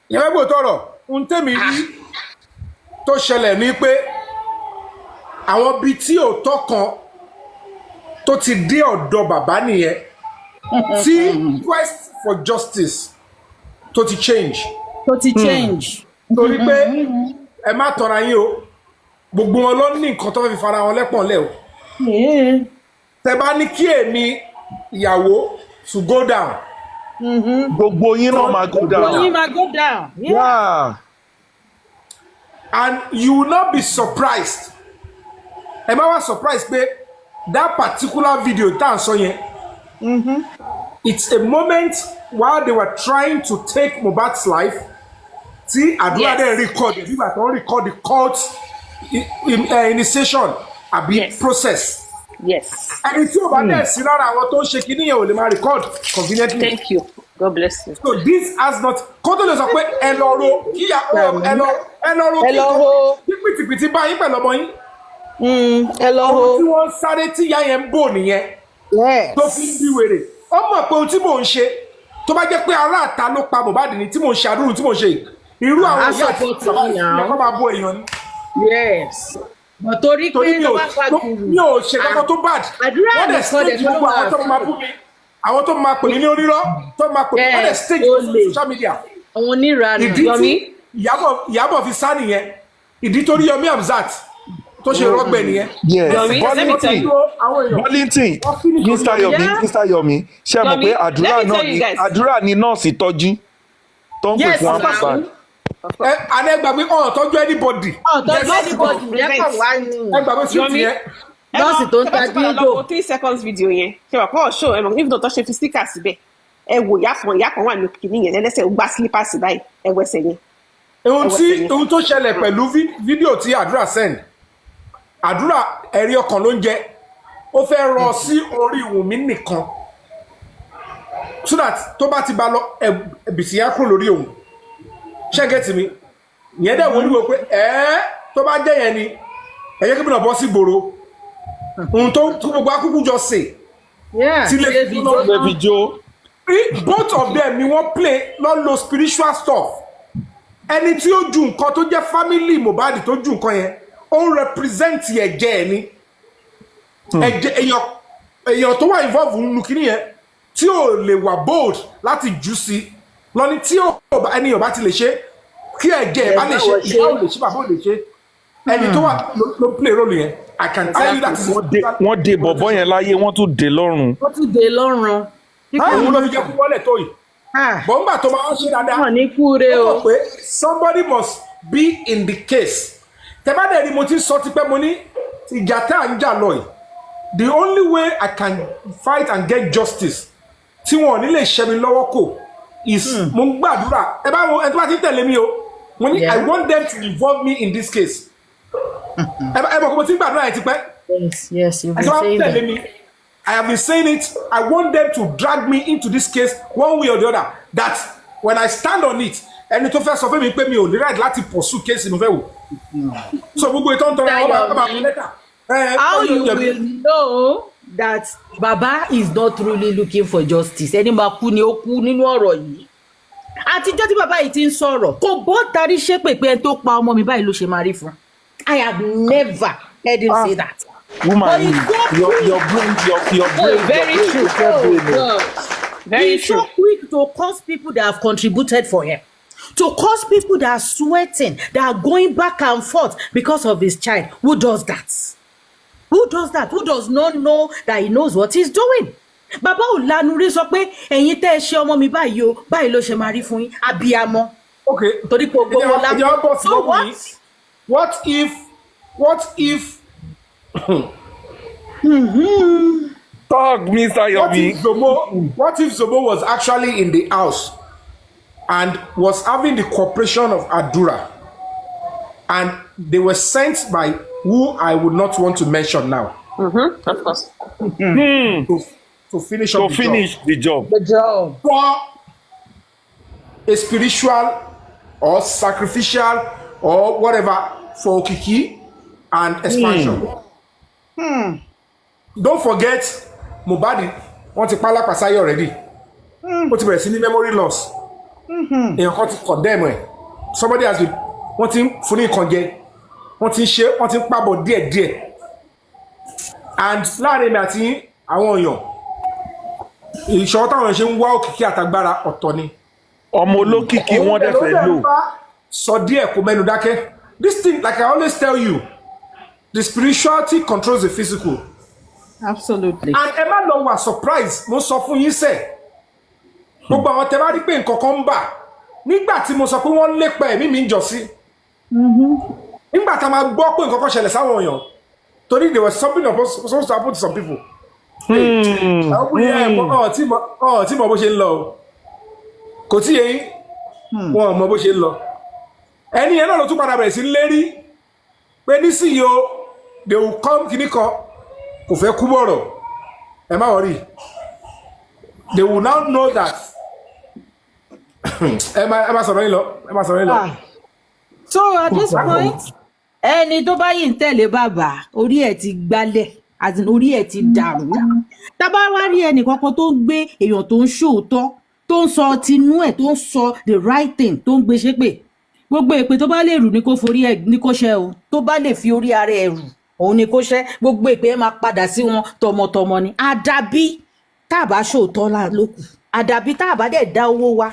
Ìyẹn gbò tọrọ, ohun tèmi rí tó ṣẹlẹ̀ ní pé àwọn bíi tí òótọ́ kan tó ti dé ọ̀dọ̀ bàbá nìyẹn tí quest for justice tó ti change. tó ti change. Torí pé ẹ má tọra yín o, gbogbo wọn ló ní nǹkan tó fẹ́ fi fara wọn lẹ́pọ̀n lẹ́ o. Tẹ bá ní kí èmi ìyàwó to go down. gbogbo yín náà máa go down. gbogbo yín máa go down. Yeah. And you will not be surprised. Ẹ má wá surprised pé that particular video tá à ń sọ yẹn. It's a moment while they were trying to take Mohbad's life. Tí àdúrà dẹ̀ record ẹ̀ nígbà tó ń record the court initiation àbí process. Yes. Ẹni tí ò bá dẹ̀ sí lára àwọn tó ń ṣe kíní yẹn ò lè máa record conveniently. Thank you. God bless you. So this has not kó tó lè sọ pé ẹ lọ ro kíyà ẹ lọ ro kí pìtìpìtì bá yín pẹ̀lú ọmọ yín. ẹ lọ ohun tí wọ́n sáré tí ìyá yẹn ń bò nìyẹn tó fi ń bí wèrè ó mọ̀ pé ohun tí mò ń ṣe tó bá jẹ́ pé aráàta ló pa Mohbad ni tí mò ń ṣe àdúrú tí mò ń ṣe irú àwọn ìyá àti bàbá yẹn kọ́ máa bó èèyàn ni. yes but torí pé ló bá fa gbùrù mi ò ṣe kankan tó bad wọ́n dẹ̀ stage gbogbo àwọn tó máa bú mi àwọn tó máa pè mí ní onírọ́ tó máa pè mí wọ́n dẹ̀ stage gbogbo social media. àwọn oníranú ìdí tí Ìyábọ̀ fi sá nìyẹn ìdí tó rí Yomi Amzat tó ṣe rọgbẹ nìyẹn. Yes, Burlington, Mr. Yomi, ṣe mọ̀ pé àdúrà ni nọ́ọ̀sì tọ́jú tó ń pè fún Mohbad. Àná ẹgbàgbé tọ́jú anybody. Tọ́jú anybody lẹ́kọ̀ọ́ wá ní. Ẹgbàgbé sí ti yẹn. Nọ́ọ̀sì tó ń tajú ìgò. 3 seconds video yẹn ṣe wà kọ́ ṣó ẹ mọ̀ níbi tó ṣe fi sticker síbẹ̀ ẹ wò ìyá kan wà ní kìíní yẹn lẹ́sẹ̀ ó gbá slippers báyìí ẹ wẹsẹ̀ yẹn. Ohun tó ṣẹlẹ̀ pẹ̀lú fídíò tí àdúrà send àdúrà ẹ̀rí ọkàn ló ń jẹ ó fẹ́ rọ sí orí Wùnmí nìkan so that tó bá ti bá lọ ẹ̀bìtì yẹn kúrò lórí òun ṣẹ́gẹ̀tì mi ìyẹn dẹ̀ wọ́n níwò pé tó bá jẹ́ yẹn ni ẹ̀yẹ́ kí bí náà bọ́ sí gbòòrò ohun tó gbogbo akúkú jọ sè tí lè fi jó both of them ni wọ́n play lọ́ lo spiritual stuff ẹni tí ó ju nǹkan tó jẹ́ family Mohbad tó ju nǹkan yẹn ó ń represent ẹ̀jẹ̀ ẹ̀ ni ẹ̀jẹ̀ èèyàn tó wà involve nínú kíní yẹn tí ò lè wà bold láti jù sí lọ́ni tí ẹni ọba ti lè ṣe kí ẹ̀jẹ̀ ẹ̀ bá lè ṣe ìyá ò lè ṣe bàbá ò lè ṣe ẹni tó wà ló play role yẹn I can tell you that is wọ́n de bọ̀bọ́ yẹn láyé wọ́n tún de lọ́rùn. òun ló fi jẹ́ kú wọlé tó yìí bọ́ńgbà tó máa ń ṣe dáadáa ó mọ̀ pé somebody must be in the case tẹ́bádẹ́ ni mo ti sọ tipẹ́ mo ní ìjà tá à ń jà lọ yìí the only way I can fight and get justice tí wọn ò ní lè ṣẹ́ mi lọ́wọ́ kò is mo ń gbàdúrà ẹ bá ti tẹ̀lé mi o mo ní I want them to involve me in this case ẹ bọ̀ kó mo ti ń gbàdúrà yẹn tipẹ́ yes you've been saying that. I have been saying it I want them to drag me into this case one way or the other that when I stand on it ẹni tó fẹ́ sọ fún mi pé mi ò ní right láti pursue case mo fẹ́ wò so gbogbo ìtọ́ ń tọrọ ọba àwọn lẹ́tà. How you will know that Baba is not truly looking for justice ẹni máa kú ni ó kú nínú ọ̀rọ̀ yìí àtijọ́ tí bàbá yìí ti ń sọ̀rọ̀ kò bọ́ tarí ṣépè pé ẹni tó pa ọmọ mi báyìí ló ṣe máa rí fún I have never heard him say that. Woman, your brain. Very true. Very true. So quick to curse people that have contributed for him. To curse people that are sweating, that are going back and forth because of his child. Who does that? Who does that? Who does not know that he knows what he's doing? Bàbá ò lanu rí sọ pé ẹ̀yin tẹ́ ẹ ṣe ọmọ mi báyìí o báyìí ló ṣe máa rí fún yín abiyamọ. Okay. Torí pé gbogbo wọn lábọ. So what if Talk, Mr. Yomi. What if Zomo was actually in the house and was having the cooperation of Adura and they were sent by who I would not want to mention now. Of course. To finish up the job. The job. For a spiritual or sacrificial or whatever for Okiki and expansion. Don't forget Mohbad wọ́n ti pa lápàsáyé already. Ó ti bẹ̀rẹ̀ sí ní memory loss. Èèyàn kan ti condemn ẹ̀. Somebody has been wọ́n ti ń fún ní nǹkan jẹ. Wọ́n ti ń ṣe wọ́n ti ń pàbọ̀ díẹ̀díẹ̀. And láàrin mi àti àwọn èèyàn ìṣòro táwọn ṣe ń wá òkìkí àtagbára ọ̀tọ̀ ni. Ọmọ olókìkí wọ́n dẹ̀ fẹ́ lò. Sọ díẹ̀ kó mẹ́nu dákẹ́. This thing, like I always tell you, the spirituality controls the physical. Absolutely. And ẹ má lọ wà surprise mo sọ fún yín sẹ́. Gbogbo àwọn tẹ bá rí pé nǹkan kan ń bà nígbà tí mo sọ pé wọ́n lépa ẹ̀mí mi ń jọ sí. Nígbà tá a máa gbọ́ pé nǹkan kan ṣẹlẹ̀ sáwọn èèyàn torí there was something supposed to happen to some people. Àwọn kúnyẹ́ ẹ̀kọ́ tí mọ̀ bó ṣe ń lọ o. Kò tí yẹ yín wọn mọ̀ bó ṣe ń lọ. Ẹni yẹn náà ló tún padà bẹ̀rẹ̀ sí lérí pé nísìnyí o they will come kìíní kan kò fẹ́ kú bọ̀rọ̀ ẹ má wọrí they will now know that ẹ má sọ̀rọ̀ yín lọ. So at this point ẹni tó bá yìí ń tẹ̀lé bàbá orí ẹ̀ ti gbálẹ̀ àti orí ẹ̀ ti dàrú tá bá wá rí ẹnì kankan tó ń gbé èèyàn tó ń ṣòótọ́ tó ń sọ tinú ẹ̀ tó ń sọ the right thing tó ń gbé ṣépè gbogbo èpè tó bá lè rù ní kó forí ẹ̀ ní kó ṣẹ́ o tó bá lè fi orí ara ẹ̀ rù òun ni kó ṣẹ́ gbogbo èpè ẹ̀ máa padà sí wọn tọmọtọmọ ni àdàbí tá a bá ṣòótọ́ lókù àdàbí tá a bá dẹ̀ dá owó wa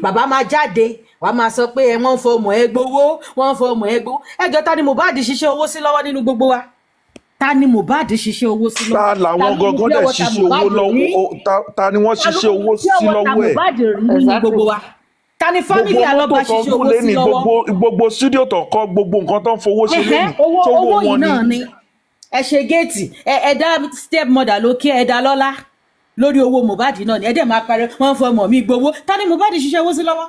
bàbá máa jáde wàá máa sọ pé wọ́n ń fọmọ ẹ gbowó wọ́n ń fọmọ ẹ gbowó ẹjọ́ ta ni Mohbad ṣiṣẹ́ owó sí lọ́wọ́ nínú gbogbo wa ta ni Mohbad ṣiṣẹ́ owó sí lọ́wọ́ ta làwọn gangan dẹ̀ ṣiṣẹ́ owó lọ́wọ́ ta ni wọ́n ṣiṣẹ́ owó sí lọ́wọ́ ẹ̀ Mohbad rí nínú gbogbo wa ta ni family alọba ṣiṣẹ́ owó sí lọ́wọ́ gbogbo studio tó kọ́ gbogbo nǹkan tó ń fowó ṣe lẹ́yìn tó owó wọ yìí wọn náà ni. ni ẹ ṣe géètì ẹ dá step mother lókè ẹ dá lọ́lá lórí owó Mohbad náà ni ẹ dẹ̀ máa parẹ́ wọ́n fọmọ mi gbowó ta ni Mohbad ṣiṣẹ́ owó sí lọ́wọ́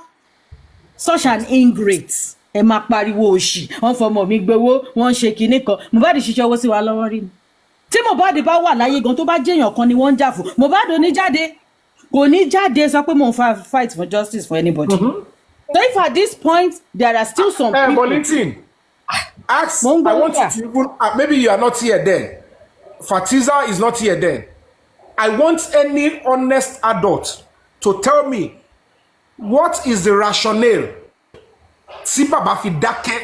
such an ingrate ẹ máa pariwo òṣì wọ́n fọmọ mi gbowó wọ́n ṣe kinní kan Mohbad ṣiṣẹ́ owó sí wa lọ́wọ́ rí ni tí Mohbad bá wà láyé gan tó bá jẹ́yàn kan ni wọ́n ń jà fún Mohbad ò ní jáde kò ní jáde sọ pé mo ń fight for justice for anybody. So if at this point there are still some people. Bolitin, ask. I want you to even maybe you are not here then. Fatiza is not here then. I want any honest adult to tell me what is the rationale tí bàbá fi dákẹ́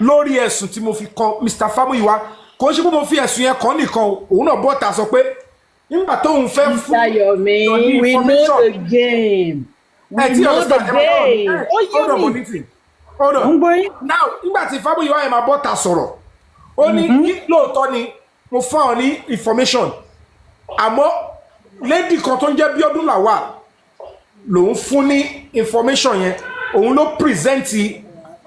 lórí ẹ̀sùn tí mo fi kàn Mr. Famuyiwa kò ṣe pé mo fi ẹ̀sùn yẹn kàn nìkan òun náà bọ́ta sọ pé nígbà tóun fẹ́ fún Yomi, we know the game. We know the game. Hold on. Now nígbà tí Famuyiwa yẹn máa bọ́ta sọ̀rọ̀ ó ní lóòótọ́ ni mo fún ọ ní information àmọ́ lady kan tó ń jẹ́ Bíọ́dún Lawal lòun fún ní information yẹn òun ló present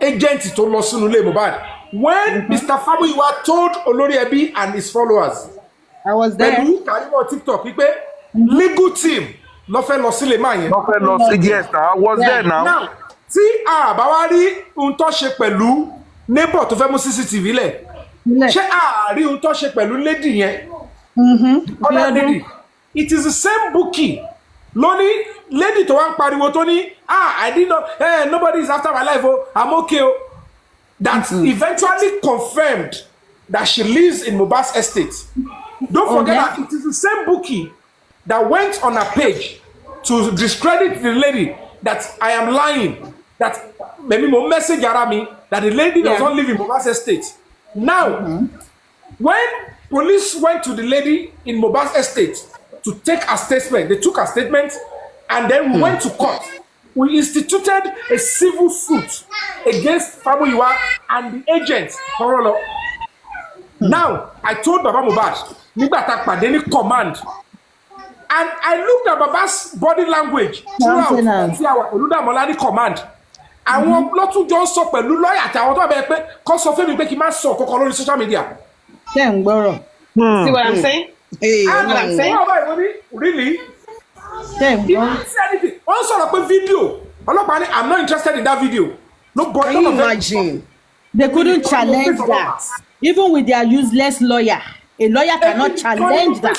agent tó lọ sínú ilé Mohbad when Mr. Famuyiwa told olórí ẹbí and his followers I was there pẹ̀lú kàríwọ̀ TikTok wípé legal team ló fẹ́ lọ sílé máa yẹn. ló fẹ́ lọ sí yes I was there now. Now tí a bá wá rí ohun tó ṣe pẹ̀lú neighbor tó fẹ́ mú CCTV lẹ̀ ṣé a rí ohun tó ṣe pẹ̀lú lady yẹn. Other lady it is the same bookie lóní lady tó wá ń pariwo tó ní I did not nobody is after my life I'm okay that eventually confirmed that she lives in Mohbad's estate. Don't forget that it is the same bookie that went on her page to discredit the lady that I am lying that maybe more message Arami that the lady does not live in Mohbad's estate. Now when police went to the lady in Mohbad's estate to take a statement. They took a statement and then we went to court. We instituted a civil suit against Famuyiwa and the agent. Now, I told Baba Mohbad, nígbà tá pàdé ní command, and I looked at Baba's body language throughout our Olúdàmọ́lá ní command. Àwọn lọ́tún jọ ń sọ pẹ̀lú lọ́ọ̀yà àti àwọn tó bẹ̀rẹ̀ pé kọ́ sọ fún mi pé kí n má sọ kọ́kọ́ lórí social media. Ṣé ń gbọ́rọ̀? See what I'm saying? And I'm saying, really? Wọ́n sọ̀rọ̀ pé video. Ọlọ́pàá ní I'm not interested in that video. Nobody. Can you imagine? They couldn't challenge that. Even with their useless lawyer. A lawyer cannot challenge that.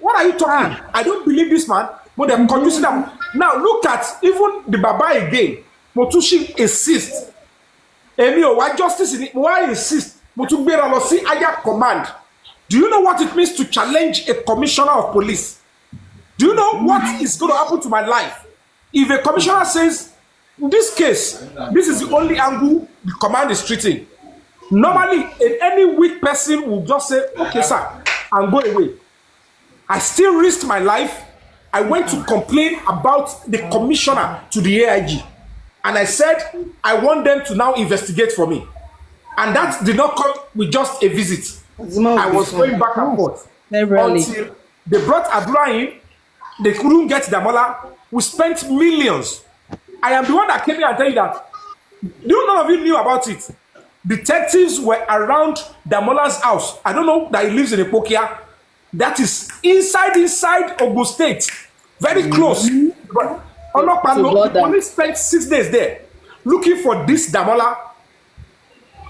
What are you talking? I don't believe this man. But they're confusing them. Now look at even the Baba again. Motushi insists. Emi o wa justice ni why insist? Motu gbéra lọ sí higher command Do you know what it means to challenge a commissioner of police? Do you know what is going to happen to my life? If a commissioner says, in this case, this is the only angle the command is treating. Normally, any weak person will just say, okay, sir, and go away. I still risked my life. I went to complain about the commissioner to the AIG. And I said, I want them to now investigate for me. And that did not come with just a visit. I was going back and forth. Until they brought Adura in, they couldn't get Damola. We spent millions. I am the one that came here and tell you that. None of you knew about it. Detectives were around Damola's house. I don't know that he lives in Epokia. That is inside Ogun State. Very close. But the police spent 6 days there looking for this Damola.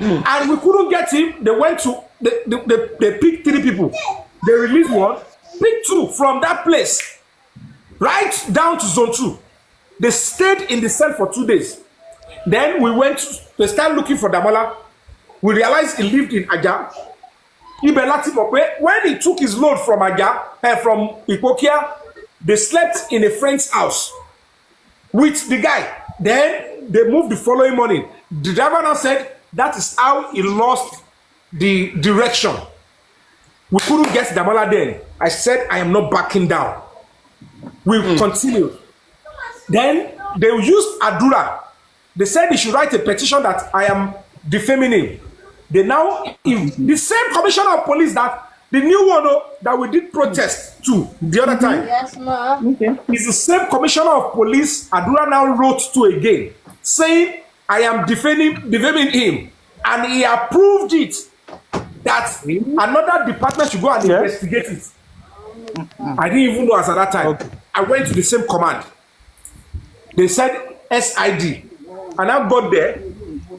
And we couldn't get him. They went to, they picked 3 people. They released one, picked 2 from that place. Right down to zone 2. They stayed in the cell for 2 days. Then we went, they started looking for Damola. We realized he lived in Aja. When he took his load from Aja, from Ipokia, they slept in a friend's house with the guy. Then they moved the following morning. The driver now said that is how he lost the direction. We couldn't get Damola then. I said, I am not backing down. We continued. Then they used Adura. They said they should write a petition that I am defaming him. They now, if the same commissioner of police that the new one that we did protest to the other time. Yes, ma'am. Okay. Is the same commissioner of police Adura now wrote to again, saying I am defaming him, and he approved it that another department should go and investigate it. I didn't even know as at that time. Okay. I went to the same command. They said SID, and I got there.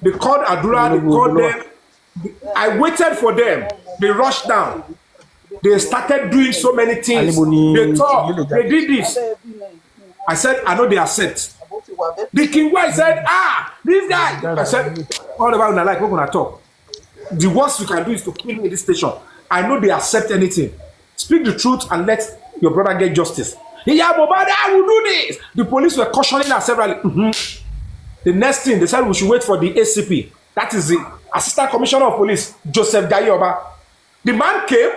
They called Adura. They called them. I waited for them. They rushed down. They started doing so many things. They talked. They did this. I said, I know they accept. The King White said, this guy. I said, all about when I like, we're going to talk. The worst you can do is to kill me in this station. I know they accept anything. Speak the truth and let your brother get justice. Yeah, Mohbad, I will do this. The police were cautioning us severally. The next thing, they said we should wait for the ACP. That is the Assistant Commissioner of Police, Joseph Dayoba. The man came.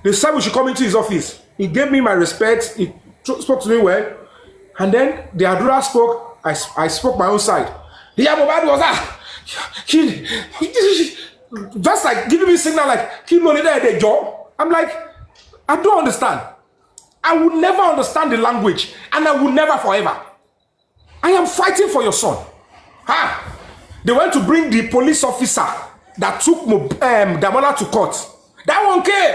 They said we should come into his office. He gave me my respect. He spoke to me well. And then the Adura spoke. I spoke my own side. Yeah, Mohbad was just like giving me a signal like, keep money there at the job. I'm like, I don't understand. I would never understand the language. And I would never forever. I am fighting for your son. They went to bring the police officer that took Damola to court. That one came.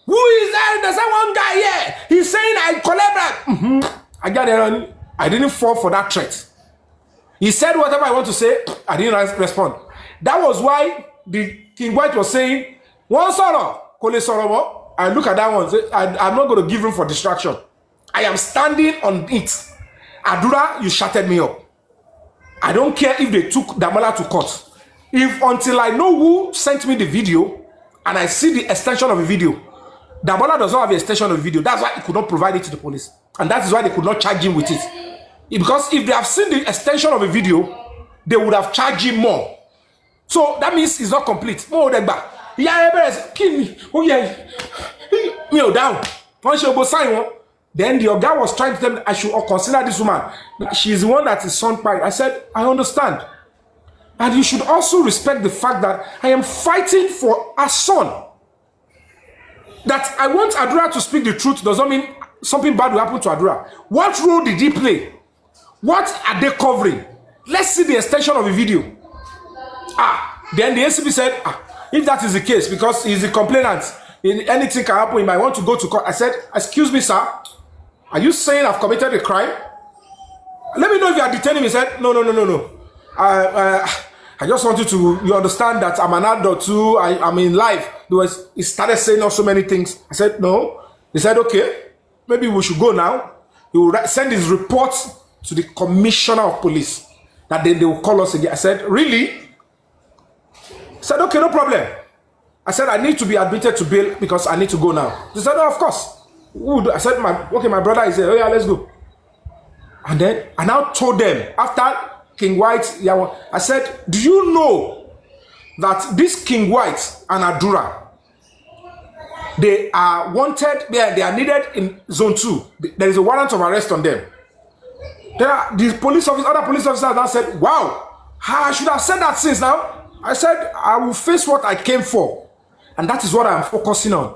Who is that? There's that one guy here. He's saying I collaborate. I got it. I didn't fall for that threat. He said whatever I want to say. I didn't respond. That was why the King White was saying, one sorrow, Kole Sorobo. I look at that one. I'm not going to give room for distraction. I am standing on it. Adura, you shutted me up. I don't care if they took Damola to court. If until I know who sent me the video and I see the extension of the video, Damola does not have the extension of the video. That's why he could not provide it to the police. And that is why they could not charge him with it. Because if they have seen the extension of the video, they would have charged him more. So that means it's not complete. More than that. Yeah, kill me. Oh yeah. Kneel down. Once you go sign one. Then the guy was trying to tell me I should consider this woman. She's the one that is son pie. I said, I understand. And you should also respect the fact that I am fighting for a son. That I want Adura to speak the truth does not mean something bad will happen to Adura. What role did he play? What are they covering? Let's see the extension of the video. Then the ACP said, if that is the case, because he's the complainant, anything can happen, he might want to go to court. I said, excuse me, sir. Are you saying I've committed a crime? Let me know if you are detaining me. He said, no. I just want you understand that I'm an adult too. I'm in life. He started saying so many things. I said, no. He said, okay, maybe we should go now. He will send his report to the commissioner of police. That then they will call us again. I said, really? He said, okay, no problem. I said, I need to be admitted to bail because I need to go now. They said, oh, of course. I said, my brother is there. Oh, yeah, let's go. And then I now told them, after King White, I said, do you know that this King White and Adura, they are wanted, they are needed in zone 2. There is a warrant of arrest on them. The police officer, other police officers now said, wow, I should have said that since now. I said, I will face what I came for. And that is what I'm focusing on.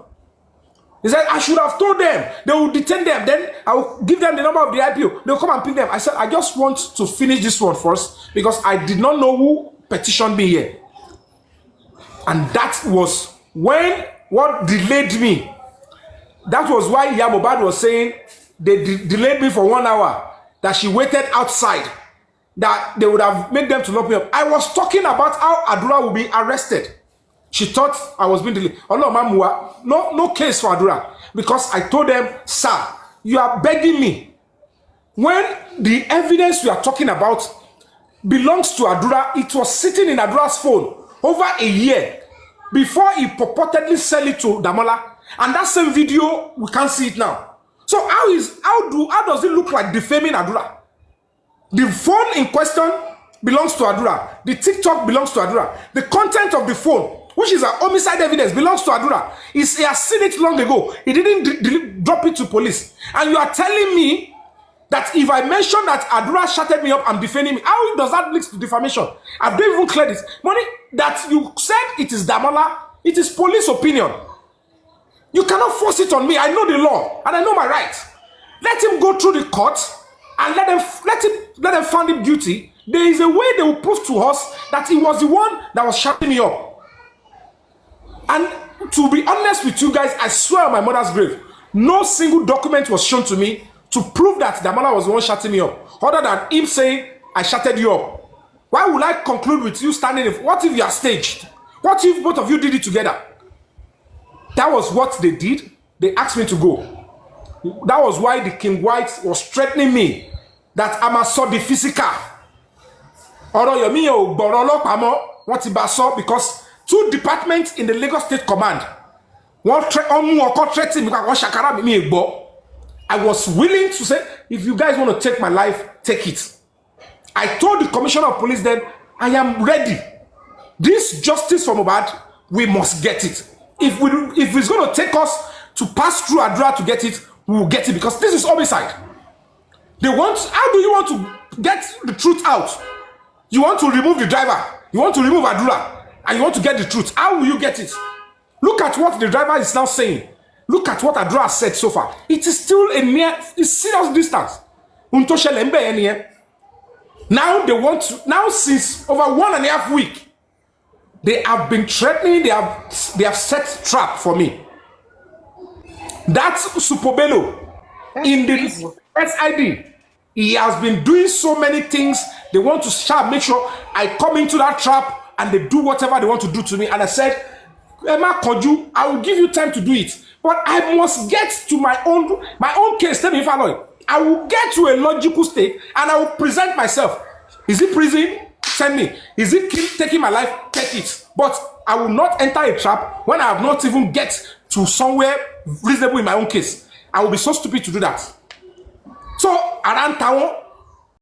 He said, I should have told them. They will detain them. Then I will give them the number of the IPO. They'll come and pick them. I said, I just want to finish this one first because I did not know who petitioned me here. And that was when what delayed me. That was why Mohbad was saying they delayed me for 1 hour. That she waited outside. That they would have made them to lock me up. I was talking about how Adura will be arrested. She thought I was being delayed. Oh no, Mamua, no case for Adura. Because I told them, sir, you are begging me. When the evidence we are talking about belongs to Adura, it was sitting in Adura's phone over a year before he purportedly sell it to Damola. And that same video, we can't see it now. So how does it look like defaming Adura? The phone in question belongs to Adura. The TikTok belongs to Adura. The content of the phone, which is a homicide evidence, belongs to Adura. He has seen it long ago. He didn't drop it to police. And you are telling me that if I mention that Adura shouted me up and defaming me, how does that lead to defamation? I've not even cleared it. Money that you said it is Damola, it is police opinion. You cannot force it on me. I know the law and I know my rights. Let him go through the court and let them find him guilty. There is a way they will prove to us that he was the one that was shouting me up. And to be honest with you guys, I swear on my mother's grave, no single document was shown to me to prove that Damola was the one shouting me up, other than him saying, I shouted you up. Why would I conclude with you standing? What if you are staged? What if both of you did it together? That was what they did. They asked me to go. That was why the King White was threatening me that I must saw the physical. Because 2 departments in the Lagos State Command, I was willing to say, if you guys want to take my life, take it. I told the Commissioner of Police then, I am ready. This justice for Mohbad, we must get it. If it's going to take us to pass through Adura to get it, we will get it because this is homicide. How do you want to get the truth out? You want to remove the driver, you want to remove Adura, and you want to get the truth. How will you get it? Look at what the driver is now saying. Look at what Adura has said so far. It is still a serious distance. Now they want to, now since over 1.5 weeks, they have been threatening, they have set trap for me. That's Supobelo. In the SID, he has been doing so many things. They want to make sure I come into that trap and they do whatever they want to do to me. And I said, Emma Koju, I will give you time to do it. But I must get to my own case. Tell me if I will get to a logical state and I will present myself. Is it prison? Send me. Is it taking my life? Take it. But I will not enter a trap when I have not even get to somewhere reasonable in my own case. I will be so stupid to do that. So around town,